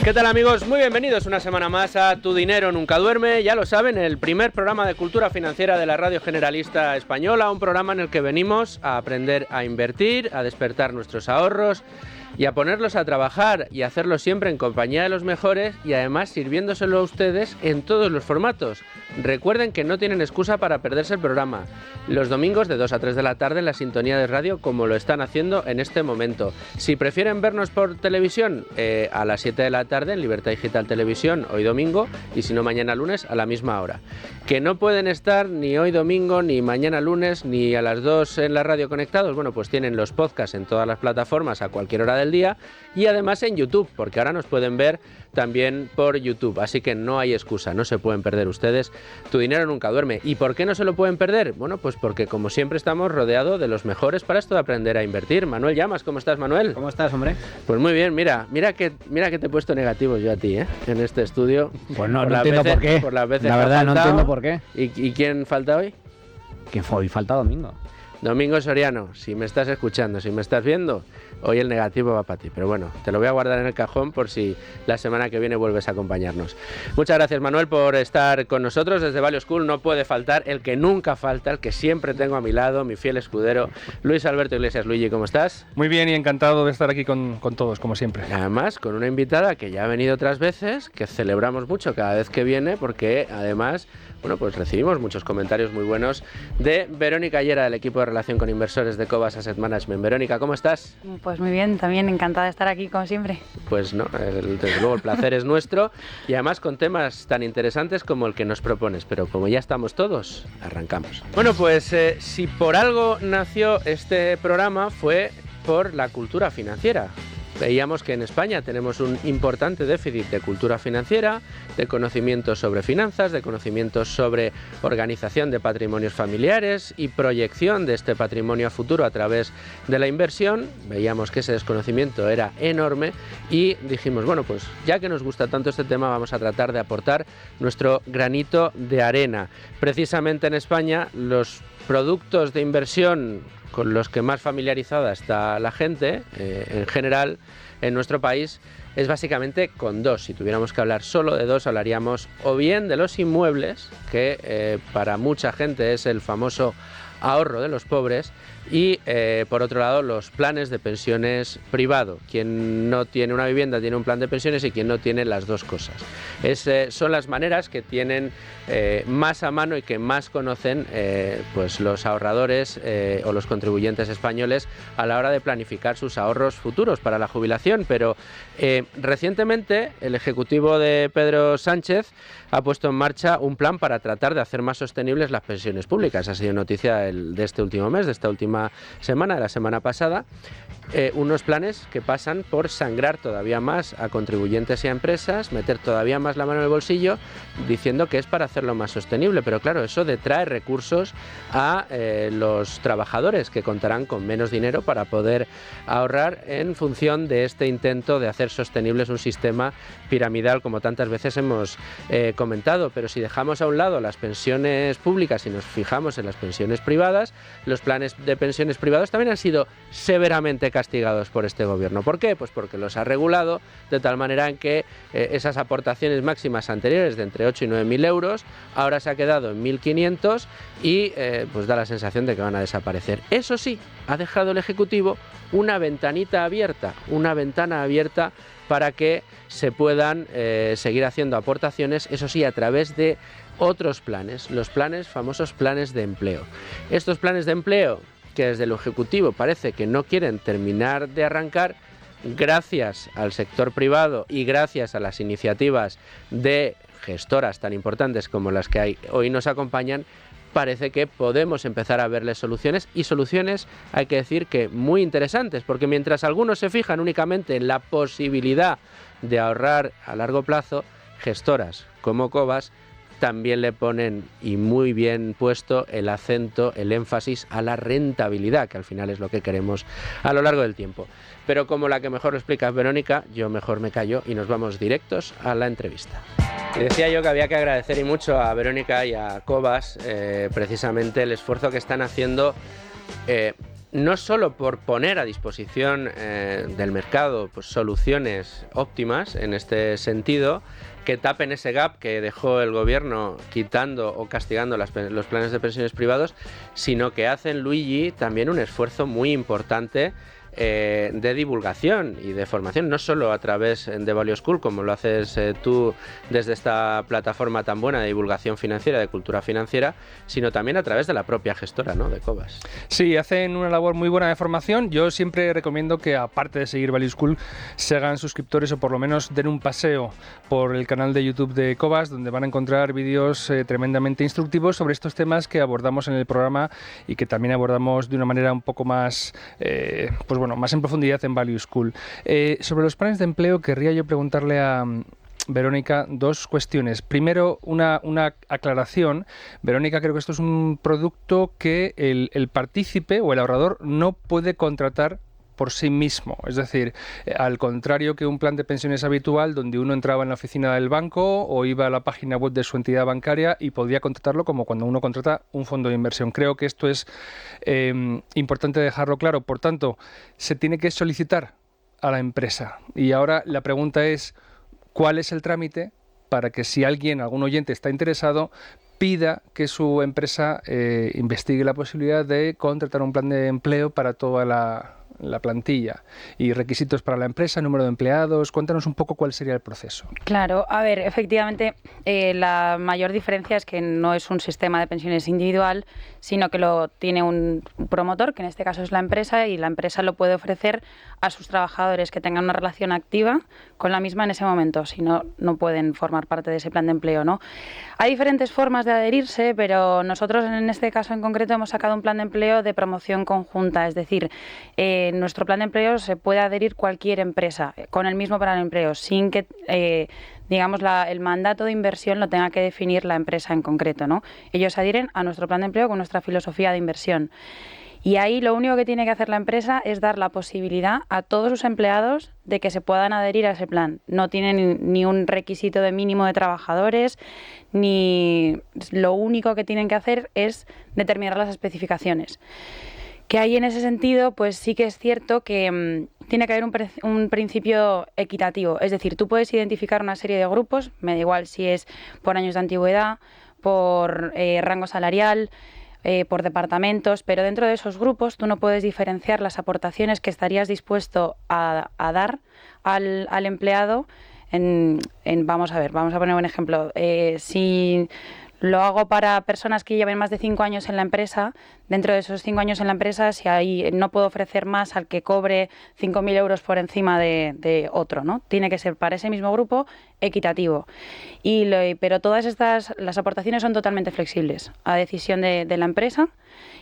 ¿Qué tal, amigos? Muy bienvenidos una semana más a Tu Dinero Nunca Duerme. Ya lo saben, el primer programa de cultura financiera de la Radio Generalista Española, un programa en el que venimos a aprender a invertir, a despertar nuestros ahorros y a ponerlos a trabajar y hacerlo siempre en compañía de los mejores y además sirviéndoselo a ustedes en todos los formatos. Recuerden que no tienen excusa para perderse el programa. Los domingos de 2 a 3 de la tarde en la sintonía de radio, como lo están haciendo en este momento. Si prefieren vernos por televisión, a las 7 de la tarde en Libertad Digital Televisión, hoy domingo, y si no mañana lunes a la misma hora. Que no pueden estar ni hoy domingo, ni mañana lunes, ni a las 2 en la radio conectados, bueno, pues tienen los podcasts en todas las plataformas a cualquier hora del día y además en YouTube, porque ahora nos pueden ver también por YouTube, así que no hay excusa, no se pueden perder ustedes Tu Dinero Nunca Duerme. ¿Y por qué no se lo pueden perder? Bueno, pues porque como siempre estamos rodeados de los mejores para esto de aprender a invertir. Manuel Llamas, ¿cómo estás, Manuel? ¿Cómo estás, hombre? Pues muy bien, mira que te he puesto negativos yo a ti, en este estudio. Pues no entiendo por qué. Por las veces la verdad no entiendo por qué. ¿Y quién falta hoy? ¿Quién fue? Hoy falta Domingo. Domingo Soriano, si me estás escuchando, si me estás viendo, hoy el negativo va para ti. Pero bueno, te lo voy a guardar en el cajón por si la semana que viene vuelves a acompañarnos. Muchas gracias, Manuel, por estar con nosotros. Desde Value School no puede faltar el que nunca falta, el que siempre tengo a mi lado, mi fiel escudero, Luis Alberto Iglesias. Luigi, ¿cómo estás? Muy bien y encantado de estar aquí con todos, como siempre. Además, con una invitada que ya ha venido otras veces, que celebramos mucho cada vez que viene, porque además, bueno, pues recibimos muchos comentarios muy buenos de Verónica Llera, del equipo de relación con inversores de Cobas Asset Management. Verónica, ¿cómo estás? Pues muy bien, también encantada de estar aquí, como siempre. Pues no, desde luego el placer es nuestro y además con temas tan interesantes como el que nos propones, pero como ya estamos todos, arrancamos. Bueno, pues si por algo nació este programa fue por la cultura financiera. Veíamos que en España tenemos un importante déficit de cultura financiera, de conocimientos sobre finanzas, de conocimientos sobre organización de patrimonios familiares y proyección de este patrimonio a futuro a través de la inversión. Veíamos que ese desconocimiento era enorme y dijimos, bueno, pues ya que nos gusta tanto este tema, vamos a tratar de aportar nuestro granito de arena. Precisamente en España, los productos de inversión con los que más familiarizada está la gente, en general, en nuestro país, es básicamente con dos. Si tuviéramos que hablar solo de dos, hablaríamos o bien de los inmuebles, que para mucha gente es el famoso ahorro de los pobres, y por otro lado los planes de pensiones privado. Quien no tiene una vivienda tiene un plan de pensiones y quien no tiene las dos cosas. Son las maneras que tienen más a mano y que más conocen pues los ahorradores o los contribuyentes españoles a la hora de planificar sus ahorros futuros para la jubilación. Pero recientemente el ejecutivo de Pedro Sánchez ha puesto en marcha un plan para tratar de hacer más sostenibles las pensiones públicas. Ha sido noticia de este último mes, de esta última semana, de la semana pasada. Unos planes que pasan por sangrar todavía más a contribuyentes y a empresas, meter todavía más la mano en el bolsillo, diciendo que es para hacerlo más sostenible. Pero claro, eso detrae recursos a los trabajadores, que contarán con menos dinero para poder ahorrar en función de este intento de hacer sostenibles un sistema piramidal, como tantas veces hemos comentado. Pero si dejamos a un lado las pensiones públicas y nos fijamos en las pensiones privadas, los planes de pensiones privados también han sido severamente castigados por este gobierno. ¿Por qué? Pues porque los ha regulado de tal manera en que esas aportaciones máximas anteriores de entre 8 y 9.000 euros ahora se ha quedado en 1.500 y pues da la sensación de que van a desaparecer. Eso sí, ha dejado el Ejecutivo una ventanita abierta, una ventana abierta para que se puedan seguir haciendo aportaciones, eso sí, a través de otros planes, los famosos planes de empleo. Estos planes de empleo que desde el Ejecutivo parece que no quieren terminar de arrancar, gracias al sector privado y gracias a las iniciativas de gestoras tan importantes como las que hoy nos acompañan, parece que podemos empezar a verles soluciones, y soluciones, hay que decir, que muy interesantes, porque mientras algunos se fijan únicamente en la posibilidad de ahorrar a largo plazo, gestoras como Cobas también le ponen, y muy bien puesto, el acento, el énfasis a la rentabilidad, que al final es lo que queremos a lo largo del tiempo. Pero como la que mejor lo explica es Verónica, yo mejor me callo y nos vamos directos a la entrevista. Y decía yo que había que agradecer y mucho a Verónica y a Cobas precisamente el esfuerzo que están haciendo no solo por poner a disposición del mercado pues, soluciones óptimas en este sentido, que tapen ese gap que dejó el gobierno quitando o castigando los planes de pensiones privados, sino que hacen, Luigi, también un esfuerzo muy importante de divulgación y de formación, no solo a través de Value School, como lo haces tú desde esta plataforma tan buena de divulgación financiera, de cultura financiera, sino también a través de la propia gestora, ¿no?, de Cobas. Sí, hacen una labor muy buena de formación. Yo siempre recomiendo que, aparte de seguir Value School, se hagan suscriptores o por lo menos den un paseo por el canal de YouTube de Cobas, donde van a encontrar vídeos tremendamente instructivos sobre estos temas que abordamos en el programa y que también abordamos de una manera un poco más más en profundidad en Value School. Sobre los planes de empleo, querría yo preguntarle a Verónica dos cuestiones. Primero, una aclaración. Verónica, creo que esto es un producto que el partícipe o el ahorrador no puede contratar por sí mismo, es decir, al contrario que un plan de pensiones habitual donde uno entraba en la oficina del banco o iba a la página web de su entidad bancaria y podía contratarlo como cuando uno contrata un fondo de inversión. Creo que esto es importante dejarlo claro. Por tanto, se tiene que solicitar a la empresa. Y ahora la pregunta es, ¿cuál es el trámite para que si algún oyente está interesado, pida que su empresa investigue la posibilidad de contratar un plan de empleo para toda la plantilla? Y requisitos para la empresa, número de empleados. Cuéntanos un poco cuál sería el proceso. Claro, a ver, efectivamente, la mayor diferencia es que no es un sistema de pensiones individual, sino que lo tiene un promotor, que en este caso es la empresa, y la empresa lo puede ofrecer a sus trabajadores que tengan una relación activa con la misma en ese momento, si no, no pueden formar parte de ese plan de empleo, ¿no? Hay diferentes formas de adherirse, pero nosotros en este caso en concreto hemos sacado un plan de empleo de promoción conjunta, es decir, en nuestro plan de empleo se puede adherir cualquier empresa con el mismo plan de empleo, sin que el mandato de inversión lo tenga que definir la empresa en concreto, ¿no? Ellos adhieren a nuestro plan de empleo con nuestra filosofía de inversión. Y ahí lo único que tiene que hacer la empresa es dar la posibilidad a todos sus empleados de que se puedan adherir a ese plan. No tienen ni un requisito de mínimo de trabajadores, ni lo único que tienen que hacer es determinar las especificaciones. Que ahí en ese sentido, pues sí que es cierto que tiene que haber un principio equitativo. Es decir, tú puedes identificar una serie de grupos, me da igual si es por años de antigüedad, por rango salarial, por departamentos, pero dentro de esos grupos tú no puedes diferenciar las aportaciones que estarías dispuesto a dar al empleado. Vamos a poner un ejemplo. Si lo hago para personas que lleven más de 5 años en la empresa, dentro de esos 5 años en la empresa, si ahí no puedo ofrecer más al que cobre 5.000 euros por encima de otro, ¿no? Tiene que ser para ese mismo grupo equitativo. Pero todas las aportaciones son totalmente flexibles a decisión de la empresa,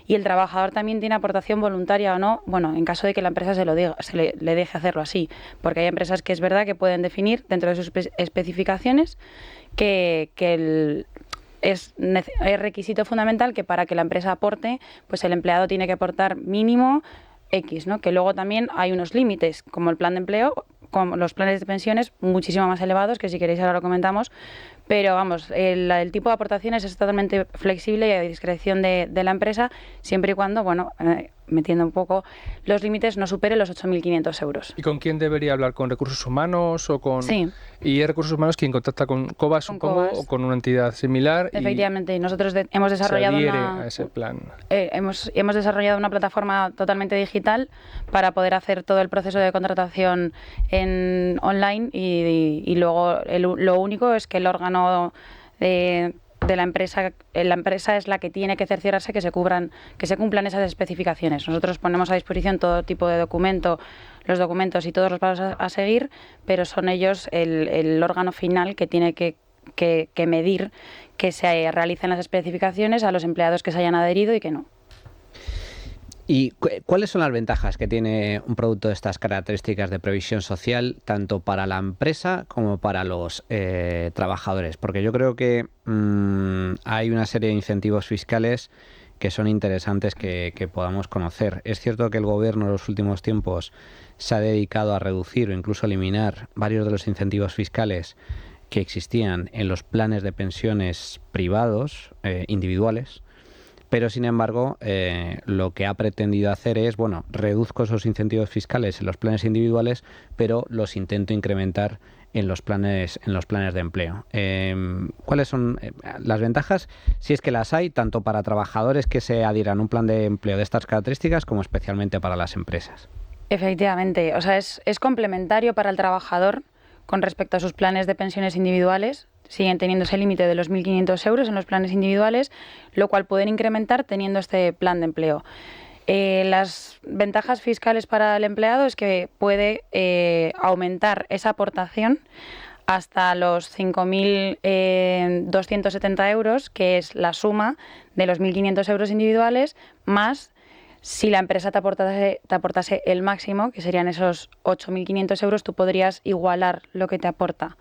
y el trabajador también tiene aportación voluntaria o no, bueno, en caso de que la empresa le deje hacerlo así, porque hay empresas que es verdad que pueden definir dentro de sus especificaciones que es requisito fundamental que para que la empresa aporte, pues el empleado tiene que aportar mínimo X, ¿no? Que luego también hay unos límites, como el plan de empleo, como los planes de pensiones muchísimo más elevados, que si queréis ahora lo comentamos, pero vamos, el tipo de aportaciones es totalmente flexible y a discreción de la empresa, siempre y cuando, metiendo un poco los límites, no supere los 8.500 euros. ¿Y con quién debería hablar? ¿Con recursos humanos o con...? Sí. ¿Y es recursos humanos quien contacta con Cobas, supongo, o con una entidad similar? Efectivamente, y nosotros hemos desarrollado a ese plan. Hemos desarrollado una plataforma totalmente digital para poder hacer todo el proceso de contratación online y luego lo único es que el órgano de la empresa es la que tiene que cerciorarse que se cumplan esas especificaciones. Nosotros ponemos a disposición todo tipo de los documentos y todos los pasos a seguir, pero son ellos el órgano final que tiene que medir que se realicen las especificaciones a los empleados que se hayan adherido y que no. ¿Y cuáles son las ventajas que tiene un producto de estas características de previsión social, tanto para la empresa como para los trabajadores? Porque yo creo que hay una serie de incentivos fiscales que son interesantes que podamos conocer. Es cierto que el gobierno en los últimos tiempos se ha dedicado a reducir o incluso eliminar varios de los incentivos fiscales que existían en los planes de pensiones privados, individuales. pero sin embargo lo que ha pretendido hacer es, bueno, reduzco esos incentivos fiscales en los planes individuales, pero los intento incrementar en los planes de empleo. ¿Cuáles son las ventajas? Si es que las hay, tanto para trabajadores que se adhieran a un plan de empleo de estas características, como especialmente para las empresas. Efectivamente, o sea, es complementario para el trabajador con respecto a sus planes de pensiones individuales. Siguen teniendo ese límite de los 1.500 euros en los planes individuales, lo cual pueden incrementar teniendo este plan de empleo. Las ventajas fiscales para el empleado es que puede aumentar esa aportación hasta los 5.270 euros, que es la suma de los 1.500 euros individuales, más si la empresa te aportase el máximo, que serían esos 8.500 euros, tú podrías igualar lo que te aporta,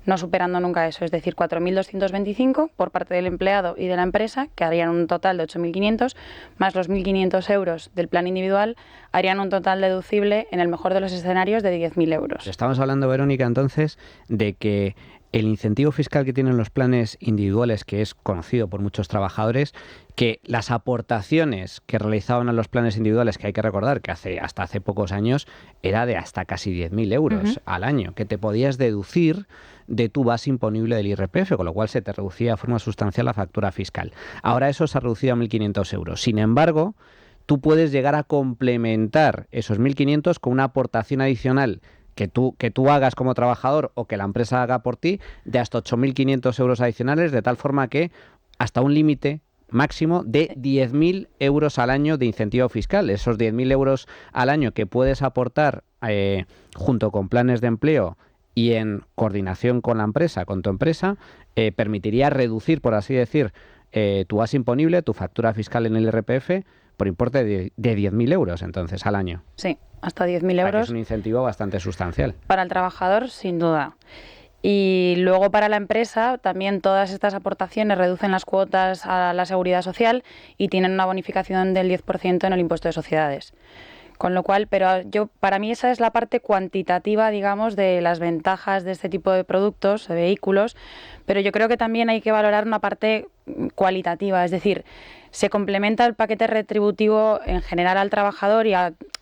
no superando nunca eso, es decir, 4.225 por parte del empleado y de la empresa, que harían un total de 8.500, más los 1.500 euros del plan individual, harían un total deducible, en el mejor de los escenarios, de 10.000 euros. Estamos hablando, Verónica, entonces, de que el incentivo fiscal que tienen los planes individuales, que es conocido por muchos trabajadores, que las aportaciones que realizaban a los planes individuales, que hay que recordar que hasta hace pocos años era de hasta casi 10.000 euros al año, que te podías deducir de tu base imponible del IRPF, con lo cual se te reducía de forma sustancial la factura fiscal. Ahora eso se ha reducido a 1.500 euros. Sin embargo, tú puedes llegar a complementar esos 1.500 con una aportación adicional que tú hagas como trabajador o que la empresa haga por ti de hasta 8.500 euros adicionales, de tal forma que hasta un límite máximo de 10.000 euros al año de incentivo fiscal. Esos 10.000 euros al año que puedes aportar junto con planes de empleo y en coordinación con la empresa, con tu empresa, permitiría reducir, por así decir, tu base imponible, tu factura fiscal en el IRPF, por importe de 10.000 euros, entonces, al año. Sí, hasta 10.000 euros. Es un incentivo bastante sustancial. Para el trabajador, sin duda. Y luego para la empresa, también todas estas aportaciones reducen las cuotas a la seguridad social y tienen una bonificación del 10% en el impuesto de sociedades. Con lo cual, para mí esa es la parte cuantitativa, digamos, de las ventajas de este tipo de productos, de vehículos, pero yo creo que también hay que valorar una parte cualitativa, es decir, se complementa el paquete retributivo en general al trabajador y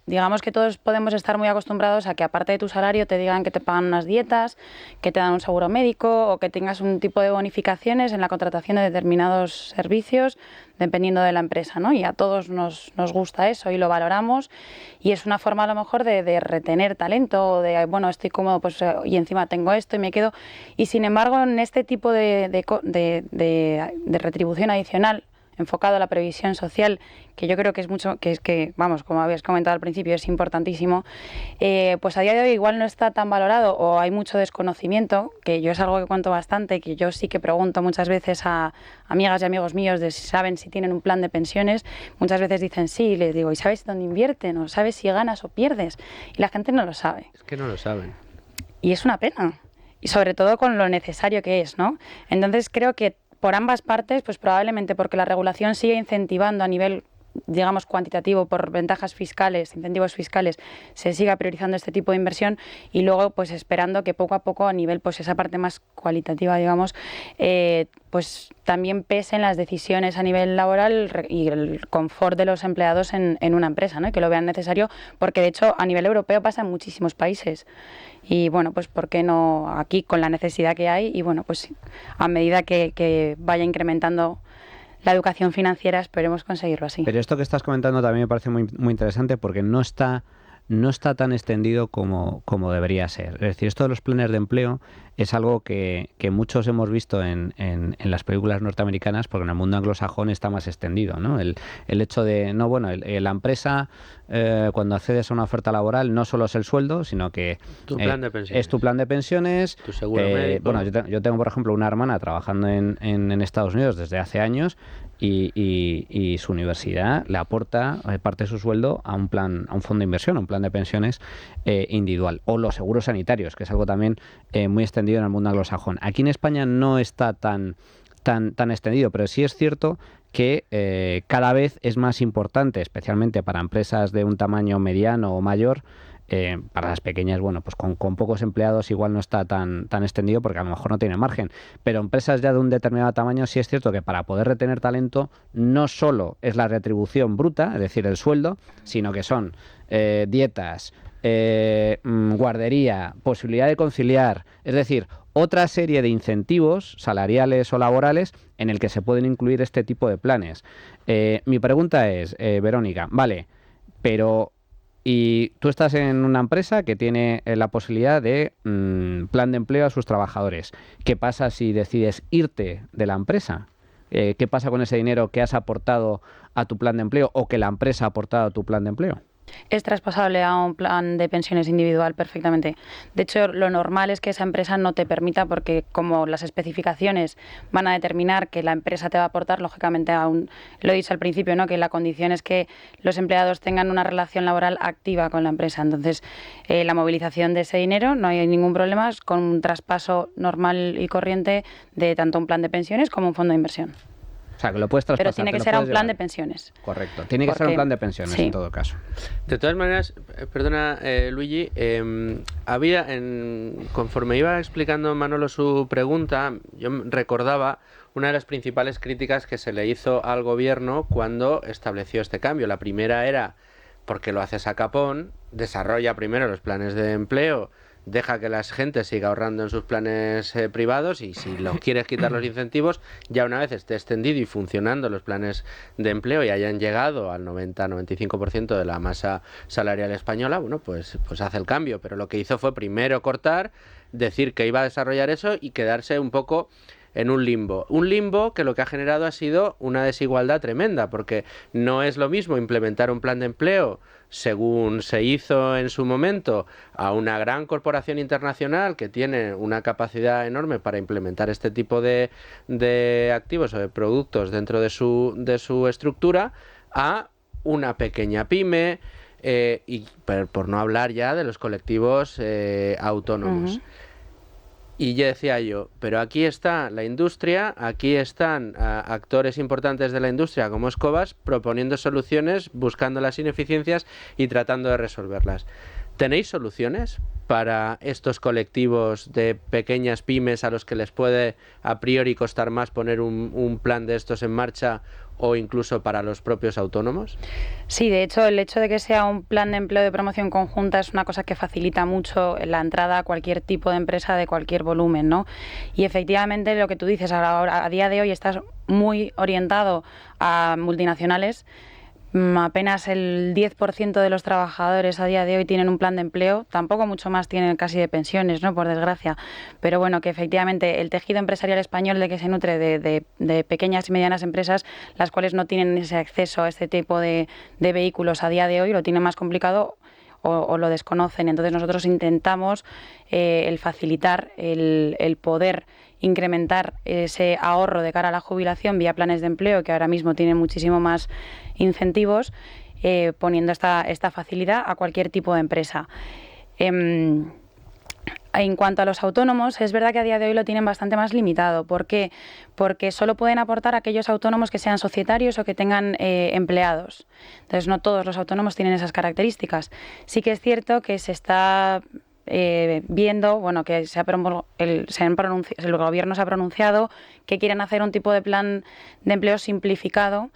digamos que todos podemos estar muy acostumbrados a que aparte de tu salario te digan que te pagan unas dietas, que te dan un seguro médico o que tengas un tipo de bonificaciones en la contratación de determinados servicios dependiendo de la empresa, ¿no? Y a todos nos gusta eso y lo valoramos y es una forma a lo mejor de retener talento o de, bueno, estoy cómodo pues, y encima tengo esto y me quedo. Y sin embargo, en este tipo de retribución adicional enfocado a la previsión social, que yo creo que es mucho, vamos, como habías comentado al principio, es importantísimo, pues a día de hoy igual no está tan valorado o hay mucho desconocimiento, que yo es algo que cuento bastante, que yo sí que pregunto muchas veces a amigas y amigos míos de si saben si tienen un plan de pensiones, muchas veces dicen sí, y les digo, ¿y sabes dónde invierten? ¿O sabes si ganas o pierdes? Y la gente no lo sabe. Es que no lo saben. Y es una pena, y sobre todo con lo necesario que es, ¿no? Entonces creo que por ambas partes, pues probablemente porque la regulación sigue incentivando a nivel, digamos, cuantitativo por ventajas fiscales, incentivos fiscales, se siga priorizando este tipo de inversión y luego pues esperando que poco a poco a nivel, pues esa parte más cualitativa, digamos, pues también pesen las decisiones a nivel laboral y el confort de los empleados en una empresa, ¿no? Y que lo vean necesario, porque de hecho a nivel europeo pasa en muchísimos países. Y bueno, pues ¿por qué no aquí con la necesidad que hay? Y bueno, pues a medida que vaya incrementando la educación financiera, esperemos conseguirlo así. Pero esto que estás comentando también me parece muy, muy interesante porque no está tan extendido como debería ser. Es decir, esto de los planes de empleo es algo que muchos hemos visto en las películas norteamericanas, porque en el mundo anglosajón está más extendido, ¿no? El hecho de, la empresa, cuando accedes a una oferta laboral, no solo es el sueldo, sino que tu plan de pensiones. Es tu plan de pensiones. Tu seguro médico. Bueno, yo tengo, por ejemplo, una hermana trabajando en Estados Unidos desde hace años y su universidad le aporta parte de su sueldo a un fondo de inversión, a un plan de pensiones individual. O los seguros sanitarios, que es algo también muy extendido en el mundo anglosajón. Aquí en España no está tan extendido, pero sí es cierto que cada vez es más importante, especialmente para empresas de un tamaño mediano o mayor, para las pequeñas, bueno, pues con pocos empleados igual no está tan extendido porque a lo mejor no tiene margen. Pero empresas ya de un determinado tamaño sí es cierto que para poder retener talento no solo es la retribución bruta, es decir, el sueldo, sino que son dietas, guardería, posibilidad de conciliar, es decir, otra serie de incentivos salariales o laborales en el que se pueden incluir este tipo de planes. Mi pregunta es, Verónica, vale, pero y tú estás en una empresa que tiene la posibilidad de plan de empleo a sus trabajadores. ¿Qué pasa si decides irte de la empresa? ¿Qué pasa con ese dinero que has aportado a tu plan de empleo o que la empresa ha aportado a tu plan de empleo? Es traspasable a un plan de pensiones individual perfectamente. De hecho, lo normal es que esa empresa no te permita, porque como las especificaciones van a determinar que la empresa te va a aportar, lógicamente, lo he dicho al principio, ¿no?, que la condición es que los empleados tengan una relación laboral activa con la empresa. Entonces, la movilización de ese dinero no hay ningún problema, es con un traspaso normal y corriente de tanto un plan de pensiones como un fondo de inversión. O sea, que lo puedes traspasar. Pero tiene que ser a un plan de pensiones. Correcto, tiene que ser un plan de pensiones, sí, en todo caso. De todas maneras, perdona, Luigi, conforme iba explicando Manolo su pregunta, yo recordaba una de las principales críticas que se le hizo al gobierno cuando estableció este cambio. La primera era, porque lo haces a capón, desarrolla primero los planes de empleo, deja que la gente siga ahorrando en sus planes privados, y si lo quieres quitar los incentivos, ya una vez esté extendido y funcionando los planes de empleo y hayan llegado al 90-95% de la masa salarial española, bueno, pues hace el cambio. Pero lo que hizo fue primero cortar, decir que iba a desarrollar eso y quedarse un poco en un limbo. Un limbo que lo que ha generado ha sido una desigualdad tremenda, porque no es lo mismo implementar un plan de empleo según se hizo en su momento a una gran corporación internacional que tiene una capacidad enorme para implementar este tipo de activos o de productos dentro de su estructura, a una pequeña pyme, y por no hablar ya de los colectivos autónomos. Y ya decía yo, pero aquí está la industria, aquí están actores importantes de la industria como es Cobas proponiendo soluciones, buscando las ineficiencias y tratando de resolverlas. ¿Tenéis soluciones para estos colectivos de pequeñas pymes a los que les puede a priori costar más poner un plan de estos en marcha, o incluso para los propios autónomos? Sí, de hecho, el hecho de que sea un plan de empleo de promoción conjunta es una cosa que facilita mucho la entrada a cualquier tipo de empresa de cualquier volumen, ¿no? Y efectivamente lo que tú dices ahora, a día de hoy estás muy orientado a multinacionales. Apenas el 10% de los trabajadores a día de hoy tienen un plan de empleo, tampoco mucho más tienen casi de pensiones, ¿no?, por desgracia. Pero bueno, que efectivamente el tejido empresarial español de que se nutre de pequeñas y medianas empresas, las cuales no tienen ese acceso a este tipo de vehículos a día de hoy, lo tienen más complicado o lo desconocen. Entonces nosotros intentamos el facilitar, el poder incrementar ese ahorro de cara a la jubilación vía planes de empleo, que ahora mismo tienen muchísimo más incentivos, poniendo esta facilidad a cualquier tipo de empresa. En cuanto a los autónomos, es verdad que a día de hoy lo tienen bastante más limitado. ¿Por qué? Porque solo pueden aportar aquellos autónomos que sean societarios o que tengan empleados. Entonces, no todos los autónomos tienen esas características. Sí que es cierto que se está viendo, bueno, que el gobierno se ha pronunciado que quieren hacer un tipo de plan de empleo simplificado,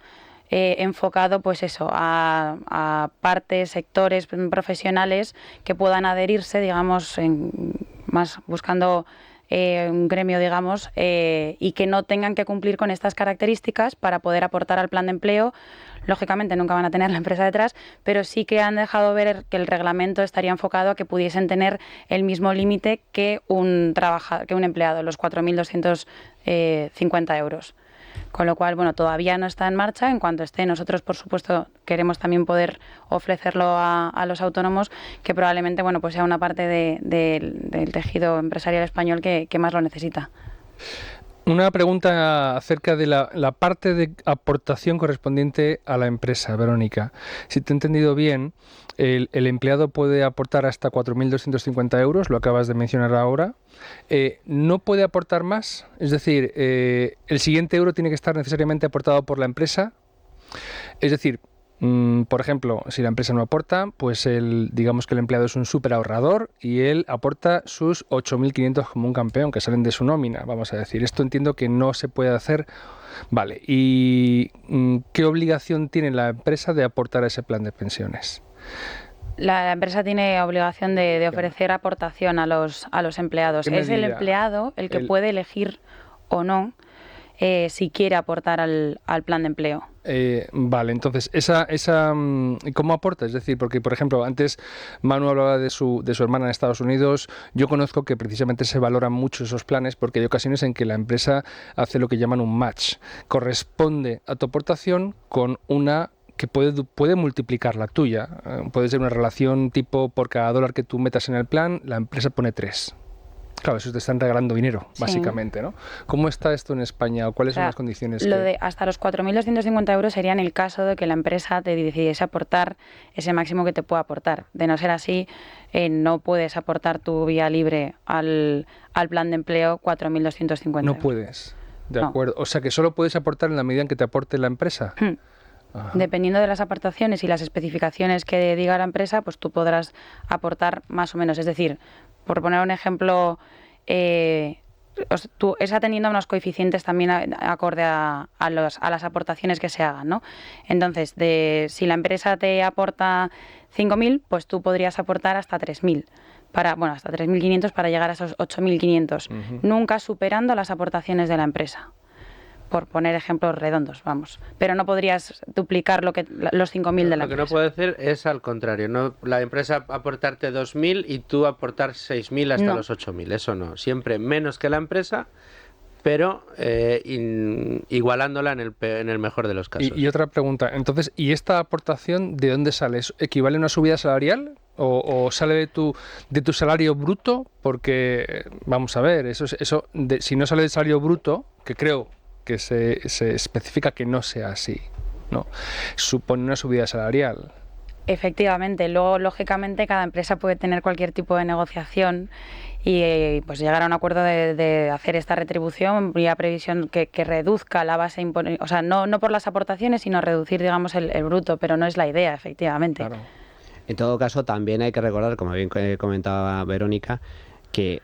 enfocado pues eso a partes, sectores profesionales que puedan adherirse, digamos, más buscando un gremio, digamos, y que no tengan que cumplir con estas características para poder aportar al plan de empleo. Lógicamente nunca van a tener la empresa detrás, pero sí que han dejado ver que el reglamento estaría enfocado a que pudiesen tener el mismo límite que un empleado, los 4.250 euros. Con lo cual, bueno, todavía no está en marcha. En cuanto esté, nosotros, por supuesto, queremos también poder ofrecerlo a los autónomos, que probablemente, bueno, pues sea una parte del tejido empresarial español que más lo necesita. Una pregunta acerca de la parte de aportación correspondiente a la empresa, Verónica. Si te he entendido bien, el empleado puede aportar hasta 4.250 euros, lo acabas de mencionar ahora. ¿No puede aportar más? Es decir, ¿el siguiente euro tiene que estar necesariamente aportado por la empresa? Es decir, Por ejemplo, si la empresa no aporta, pues digamos que el empleado es un súper ahorrador y él aporta sus 8.500 como un campeón, que salen de su nómina, vamos a decir. Esto entiendo que no se puede hacer. Vale, ¿y qué obligación tiene la empresa de aportar a ese plan de pensiones? La empresa tiene obligación de ofrecer aportación a los empleados. Es el empleado el que puede elegir o no si quiere aportar al plan de empleo. Vale, entonces, ¿cómo aporta? Es decir, porque, por ejemplo, antes Manu hablaba de su hermana en Estados Unidos. Yo conozco que precisamente se valoran mucho esos planes porque hay ocasiones en que la empresa hace lo que llaman un match. Corresponde a tu aportación con una que puede multiplicar la tuya. Puede ser una relación tipo por cada dólar que tú metas en el plan, la empresa pone 3. Claro, eso te están regalando dinero, básicamente, ¿no? ¿Cómo está esto en España o cuáles son las condiciones? Lo de hasta los 4.250 euros sería en el caso de que la empresa te decidiese aportar ese máximo que te pueda aportar. De no ser así, no puedes aportar tu vía libre al plan de empleo 4.250 euros. No puedes, de acuerdo. O sea, que solo puedes aportar en la medida en que te aporte la empresa. Dependiendo de las aportaciones y las especificaciones que diga la empresa, pues tú podrás aportar más o menos. Es decir, por poner un ejemplo, tú es atendiendo a unos coeficientes también acorde a las aportaciones que se hagan, ¿no? Entonces, si la empresa te aporta 5.000, pues tú podrías aportar hasta 3.000. Hasta 3.500 para llegar a esos 8.500, nunca superando las aportaciones de la empresa. Por poner ejemplos redondos, vamos. Pero no podrías duplicar los 5.000 de la empresa. Lo que no puede hacer es al contrario, no la empresa aportarte 2.000 y tú aportar 6.000 hasta los 8.000. Eso no. Siempre menos que la empresa, pero igualándola en el mejor de los casos. Y otra pregunta, entonces, ¿y esta aportación de dónde sale? ¿Equivale a una subida salarial? ¿O sale de tu salario bruto? Porque, vamos a ver, si no sale del salario bruto, que creo que se especifica que no sea así, ¿no? Supone una subida salarial. Efectivamente, luego lógicamente cada empresa puede tener cualquier tipo de negociación y pues llegar a un acuerdo de hacer esta retribución vía previsión que reduzca la base imponible, o sea, no por las aportaciones, sino reducir, digamos, el bruto, pero no es la idea, efectivamente. Claro. En todo caso, también hay que recordar, como bien comentaba Verónica, que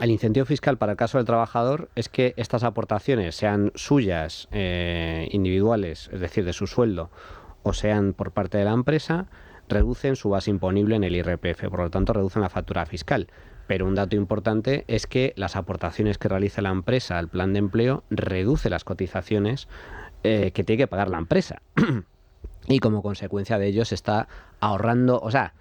el incentivo fiscal para el caso del trabajador es que estas aportaciones sean suyas, individuales, es decir, de su sueldo, o sean por parte de la empresa, reducen su base imponible en el IRPF, por lo tanto reducen la factura fiscal. Pero un dato importante es que las aportaciones que realiza la empresa al plan de empleo reduce las cotizaciones que tiene que pagar la empresa. Y como consecuencia de ello se está ahorrando, o sea,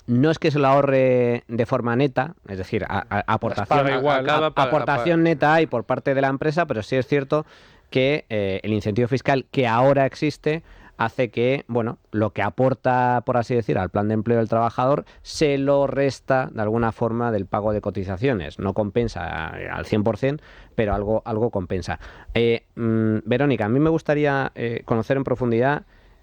no es que se lo ahorre de forma neta, es decir, aportación neta hay por parte de la empresa, pero sí es cierto que el incentivo fiscal que ahora existe hace que, bueno, lo que aporta, por así decir, al plan de empleo del trabajador se lo resta de alguna forma del pago de cotizaciones. No compensa al 100%, pero algo compensa. Verónica, a mí me gustaría conocer en profundidad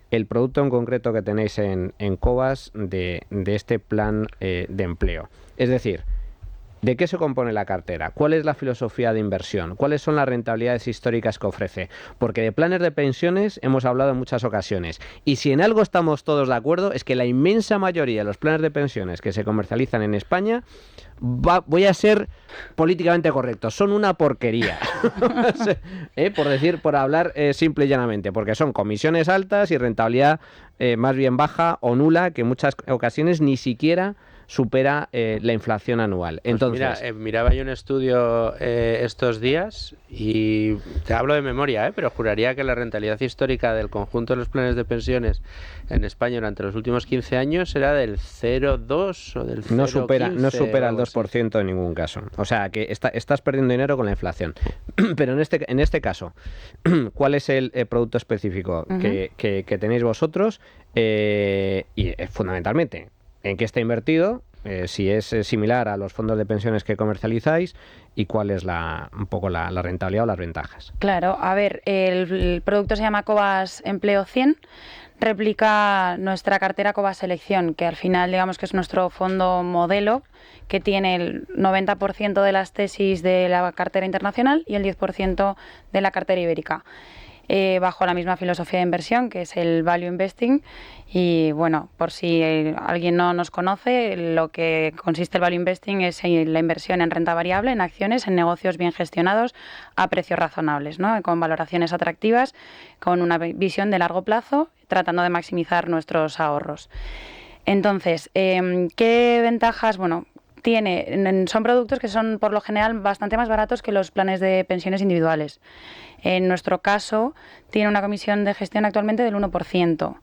el producto en concreto que tenéis en Cobas de este plan de empleo. Es decir, ¿de qué se compone la cartera? ¿Cuál es la filosofía de inversión? ¿Cuáles son las rentabilidades históricas que ofrece? Porque de planes de pensiones hemos hablado en muchas ocasiones. Y si en algo estamos todos de acuerdo es que la inmensa mayoría de los planes de pensiones que se comercializan en España, voy a ser políticamente correcto, son una porquería. Por hablar simple y llanamente, porque son comisiones altas y rentabilidad más bien baja o nula, que en muchas ocasiones ni siquiera supera la inflación anual. Entonces, pues mira, miraba yo un estudio estos días y te hablo de memoria, pero juraría que la rentabilidad histórica del conjunto de los planes de pensiones en España durante los últimos 15 años era del 0,2 o del 0,15. No supera el 2% en ningún caso. O sea, que estás perdiendo dinero con la inflación. Pero en este caso, ¿cuál es el producto específico que tenéis vosotros? Y fundamentalmente, ¿en qué está invertido? Si es similar a los fondos de pensiones que comercializáis y cuál es un poco la rentabilidad o las ventajas. Claro, a ver, el producto se llama Cobas Empleo 100, replica nuestra cartera Cobas Selección, que al final digamos que es nuestro fondo modelo que tiene el 90% de las tesis de la cartera internacional y el 10% de la cartera ibérica. bajo la misma filosofía de inversión, que es el Value Investing. Y bueno, por si alguien no nos conoce, lo que consiste el Value Investing es la inversión en renta variable, en acciones, en negocios bien gestionados a precios razonables, ¿no? Con valoraciones atractivas, con una visión de largo plazo, tratando de maximizar nuestros ahorros. Entonces, ¿qué ventajas? Bueno, son productos que son por lo general bastante más baratos que los planes de pensiones individuales. En nuestro caso, tiene una comisión de gestión actualmente del 1%,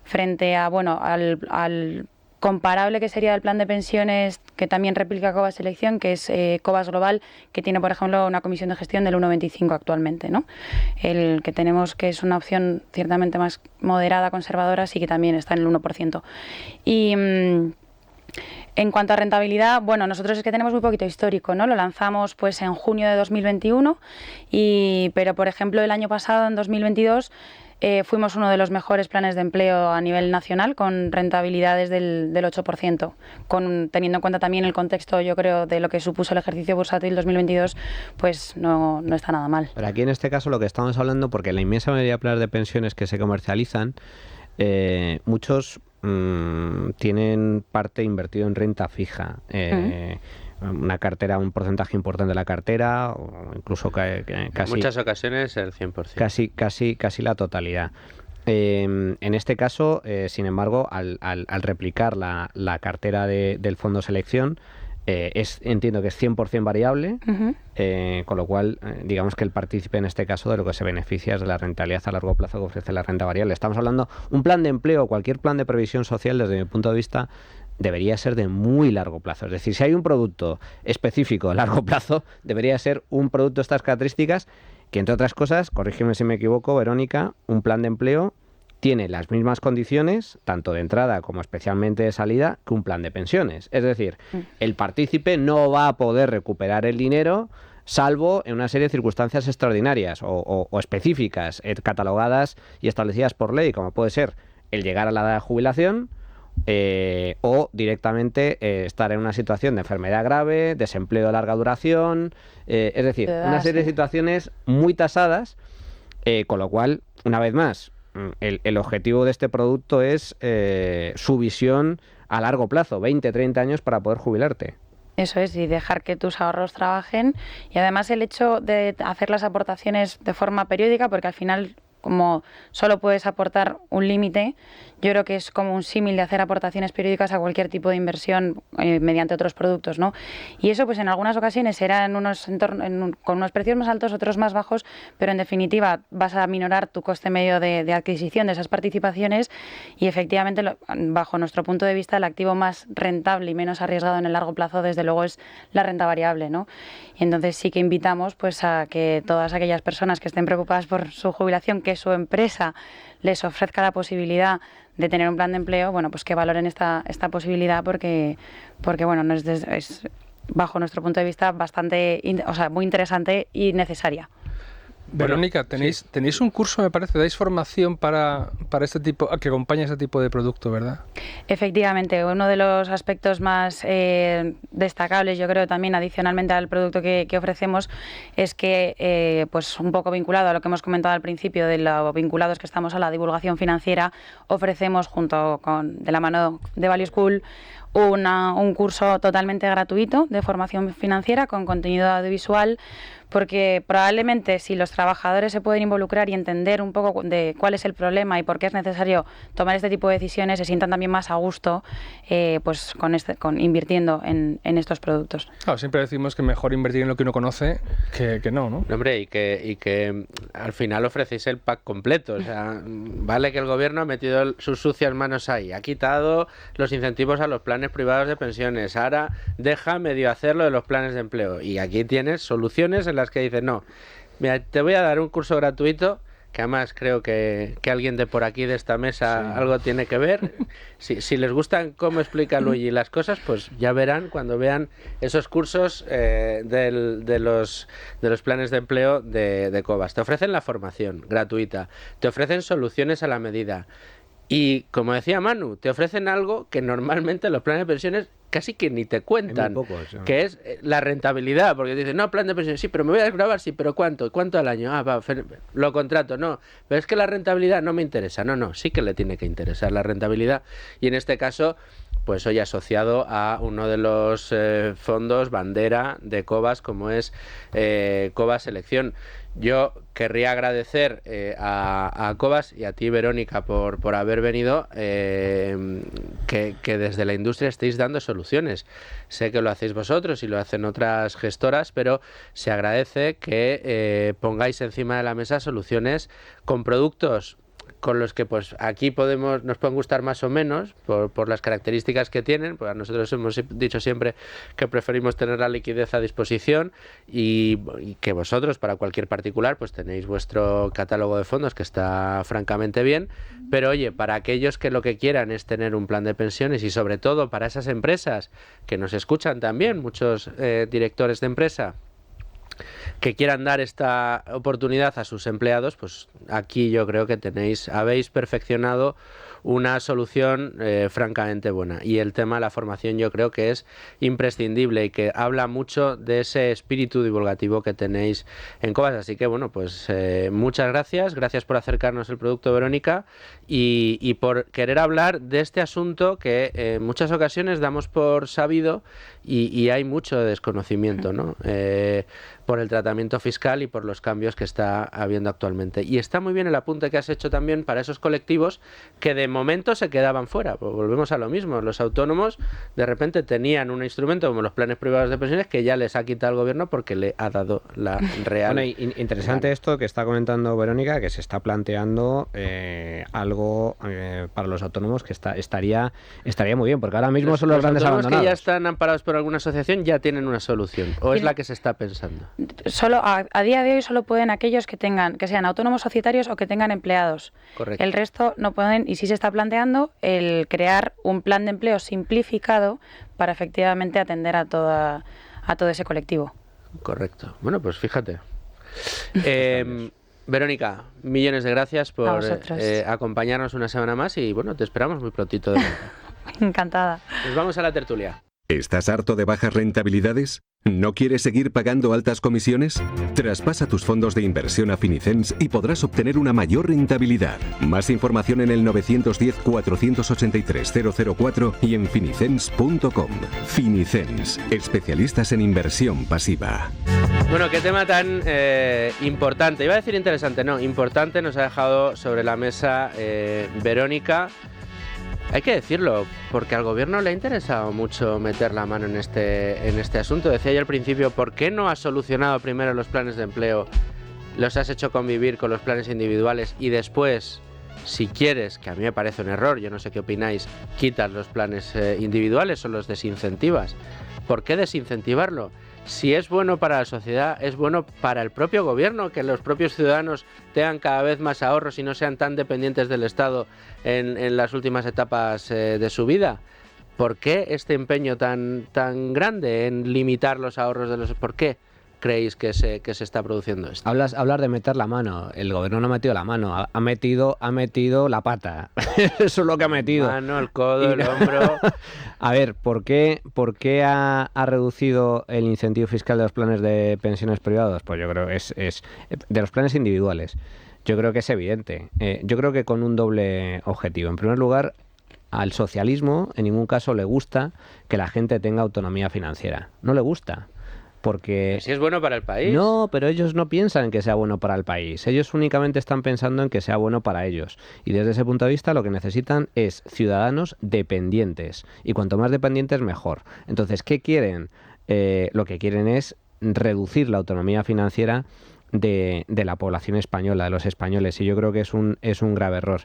frente a, al comparable que sería el plan de pensiones que también replica Cobas Selección, que es Cobas Global, que tiene, por ejemplo, una comisión de gestión del 1,25 actualmente, ¿no? El que tenemos, que es una opción ciertamente más moderada, conservadora, sí que también está en el 1%. Y en cuanto a rentabilidad, bueno, nosotros es que tenemos muy poquito histórico, ¿no? Lo lanzamos pues en junio de 2021, pero por ejemplo el año pasado, en 2022, fuimos uno de los mejores planes de empleo a nivel nacional, con rentabilidades del 8%, teniendo en cuenta también el contexto, yo creo, de lo que supuso el ejercicio bursátil 2022, pues no está nada mal. Pero aquí en este caso lo que estamos hablando, porque la inmensa mayoría de planes de pensiones que se comercializan, muchos tienen parte invertido en renta fija, una cartera, un porcentaje importante de la cartera, o incluso casi... En muchas ocasiones el 100%. Casi la totalidad. En este caso, sin embargo, al replicar la cartera del fondo selección, entiendo que es 100% variable, con lo cual, digamos que el partícipe en este caso de lo que se beneficia es de la rentabilidad a largo plazo que ofrece la renta variable. Estamos hablando, un plan de empleo, cualquier plan de previsión social, desde mi punto de vista, debería ser de muy largo plazo. Es decir, si hay un producto específico de largo plazo, debería ser un producto de estas características que, entre otras cosas, corrígeme si me equivoco, Verónica, un plan de empleo tiene las mismas condiciones, tanto de entrada como especialmente de salida, que un plan de pensiones. Es decir, el partícipe no va a poder recuperar el dinero salvo en una serie de circunstancias extraordinarias o específicas, catalogadas y establecidas por ley, como puede ser el llegar a la edad de jubilación o directamente estar en una situación de enfermedad grave, desempleo de larga duración, es decir, una serie de situaciones muy tasadas, con lo cual, una vez más, el objetivo de este producto es su visión a largo plazo, 20, 30 años para poder jubilarte. Eso es, y dejar que tus ahorros trabajen. Y además el hecho de hacer las aportaciones de forma periódica, porque al final, como solo puedes aportar un límite, yo creo que es como un símil de hacer aportaciones periódicas a cualquier tipo de inversión mediante otros productos, ¿no? Y eso, pues en algunas ocasiones será en unos con unos precios más altos, otros más bajos, pero en definitiva vas a aminorar tu coste medio de adquisición de esas participaciones y efectivamente, bajo nuestro punto de vista, el activo más rentable y menos arriesgado en el largo plazo, desde luego, es la renta variable, ¿no? Y entonces sí que invitamos pues a que todas aquellas personas que estén preocupadas por su jubilación, que su empresa les ofrezca la posibilidad de tener un plan de empleo, bueno, pues que valoren esta posibilidad porque bueno, es bajo nuestro punto de vista bastante, muy interesante y necesaria. Verónica, tenéis un curso, me parece, dais formación para este tipo, que acompaña este tipo de producto, ¿verdad? Efectivamente, uno de los aspectos más destacables, yo creo, también adicionalmente al producto que ofrecemos, es que, pues un poco vinculado a lo que hemos comentado al principio, de lo vinculados que estamos a la divulgación financiera, ofrecemos, de la mano de Value School, un curso totalmente gratuito de formación financiera con contenido audiovisual, porque probablemente si los trabajadores se pueden involucrar y entender un poco de cuál es el problema y por qué es necesario tomar este tipo de decisiones, se sientan también más a gusto pues con invirtiendo en estos productos. Claro, siempre decimos que mejor invertir en lo que uno conoce que no, ¿no? Hombre, y que al final ofrecéis el pack completo. O sea, vale que el gobierno ha metido sus sucias manos ahí, ha quitado los incentivos a los planes privados de pensiones, ahora deja medio hacer lo de los planes de empleo. Y aquí tienes soluciones en las que dices, no, mira, te voy a dar un curso gratuito, que además creo que alguien de por aquí, de esta mesa, algo tiene que ver. Si les gustan cómo explica Luigi las cosas, pues ya verán cuando vean esos cursos de los planes de empleo de Cobas. Te ofrecen la formación gratuita, te ofrecen soluciones a la medida. Y como decía Manu, te ofrecen algo que normalmente los planes de pensiones casi que ni te cuentan, que es la rentabilidad, porque dicen, no, plan de pensiones, sí, pero me voy a desgravar, sí, pero ¿cuánto al año? Lo contrato, no, pero es que la rentabilidad no me interesa, no, sí que le tiene que interesar la rentabilidad, y en este caso, pues hoy asociado a uno de los fondos bandera de Cobas, como es Cobas Selección. Yo querría agradecer a Cobas y a ti, Verónica, por haber venido, que desde la industria estéis dando soluciones. Sé que lo hacéis vosotros y lo hacen otras gestoras, pero se agradece que pongáis encima de la mesa soluciones con productos con los que pues aquí nos pueden gustar más o menos por las características que tienen. Pues nosotros hemos dicho siempre que preferimos tener la liquidez a disposición y que vosotros, para cualquier particular, pues tenéis vuestro catálogo de fondos que está francamente bien, pero oye, para aquellos que lo que quieran es tener un plan de pensiones y sobre todo para esas empresas que nos escuchan también, muchos directores de empresa que quieran dar esta oportunidad a sus empleados, pues aquí yo creo que habéis perfeccionado una solución francamente buena. Y el tema de la formación yo creo que es imprescindible y que habla mucho de ese espíritu divulgativo que tenéis en Cobas. Así que bueno, pues muchas gracias por acercarnos el producto, Verónica, y por querer hablar de este asunto que en muchas ocasiones damos por sabido y hay mucho desconocimiento, ¿no? Por el tratamiento fiscal y por los cambios que está habiendo actualmente. Y está muy bien el apunte que has hecho también para esos colectivos que de momento se quedaban fuera. Pues volvemos a lo mismo. Los autónomos de repente tenían un instrumento como los planes privados de pensiones que ya les ha quitado el gobierno porque le ha dado la real. Bueno, interesante esto que está comentando Verónica, que se está planteando algo para los autónomos que estaría muy bien, porque ahora mismo son los grandes abandonados. Que ya están amparados por alguna asociación ya tienen una solución, o es la que se está pensando. Solo a día de hoy solo pueden aquellos que sean autónomos societarios o que tengan empleados. Correcto. El resto no pueden, y sí se está planteando el crear un plan de empleo simplificado para efectivamente atender a todo ese colectivo. Correcto. Bueno, pues fíjate. Verónica, millones de gracias por acompañarnos una semana más y bueno, te esperamos muy prontito de vuelta. Encantada. Nos vamos a la tertulia. ¿Estás harto de bajas rentabilidades? ¿No quieres seguir pagando altas comisiones? Traspasa tus fondos de inversión a Finicens y podrás obtener una mayor rentabilidad. Más información en el 910-483-004 y en finicens.com. Finicens, especialistas en inversión pasiva. Bueno, qué tema tan importante. Iba a decir interesante, no, importante nos ha dejado sobre la mesa Verónica. Hay que decirlo, porque al gobierno le ha interesado mucho meter la mano en este asunto. Decía yo al principio, ¿por qué no has solucionado primero los planes de empleo, los has hecho convivir con los planes individuales y después, si quieres, que a mí me parece un error, yo no sé qué opináis, quitas los planes individuales o los desincentivas? ¿Por qué desincentivarlo? Si es bueno para la sociedad, es bueno para el propio gobierno que los propios ciudadanos tengan cada vez más ahorros y no sean tan dependientes del Estado en las últimas etapas de su vida. ¿Por qué este empeño tan grande en limitar los ahorros de los... ¿Por qué creéis que se está produciendo esto? Hablar de meter la mano. El gobierno no ha metido la mano, ha metido la pata. Eso es lo que ha metido. Mano, el codo, el hombro. A ver, ¿por qué ha reducido el incentivo fiscal de los planes de pensiones privados? Pues yo creo que es de los planes individuales. Yo creo que es evidente. Yo creo que con un doble objetivo. En primer lugar, al socialismo en ningún caso le gusta que la gente tenga autonomía financiera. No le gusta. Porque si es bueno para el país. No, pero ellos no piensan en que sea bueno para el país. Ellos únicamente están pensando en que sea bueno para ellos. Y desde ese punto de vista lo que necesitan es ciudadanos dependientes. Y cuanto más dependientes, mejor. Entonces, ¿qué quieren? Lo que quieren es reducir la autonomía financiera de la población española, de los españoles, y yo creo que es un grave error.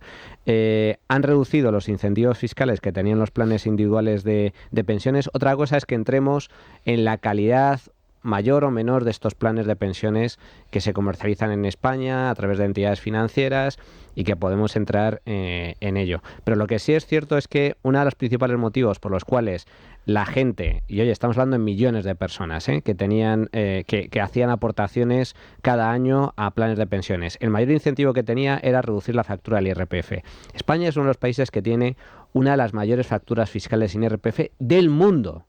Han reducido los incentivos fiscales que tenían los planes individuales de pensiones. Otra cosa es que entremos en la calidad mayor o menor de estos planes de pensiones que se comercializan en España a través de entidades financieras y que podemos entrar en ello. Pero lo que sí es cierto es que uno de los principales motivos por los cuales la gente, y oye, estamos hablando de millones de personas que tenían, que hacían aportaciones cada año a planes de pensiones, el mayor incentivo que tenía era reducir la factura del IRPF. España es uno de los países que tiene una de las mayores facturas fiscales sin IRPF del mundo.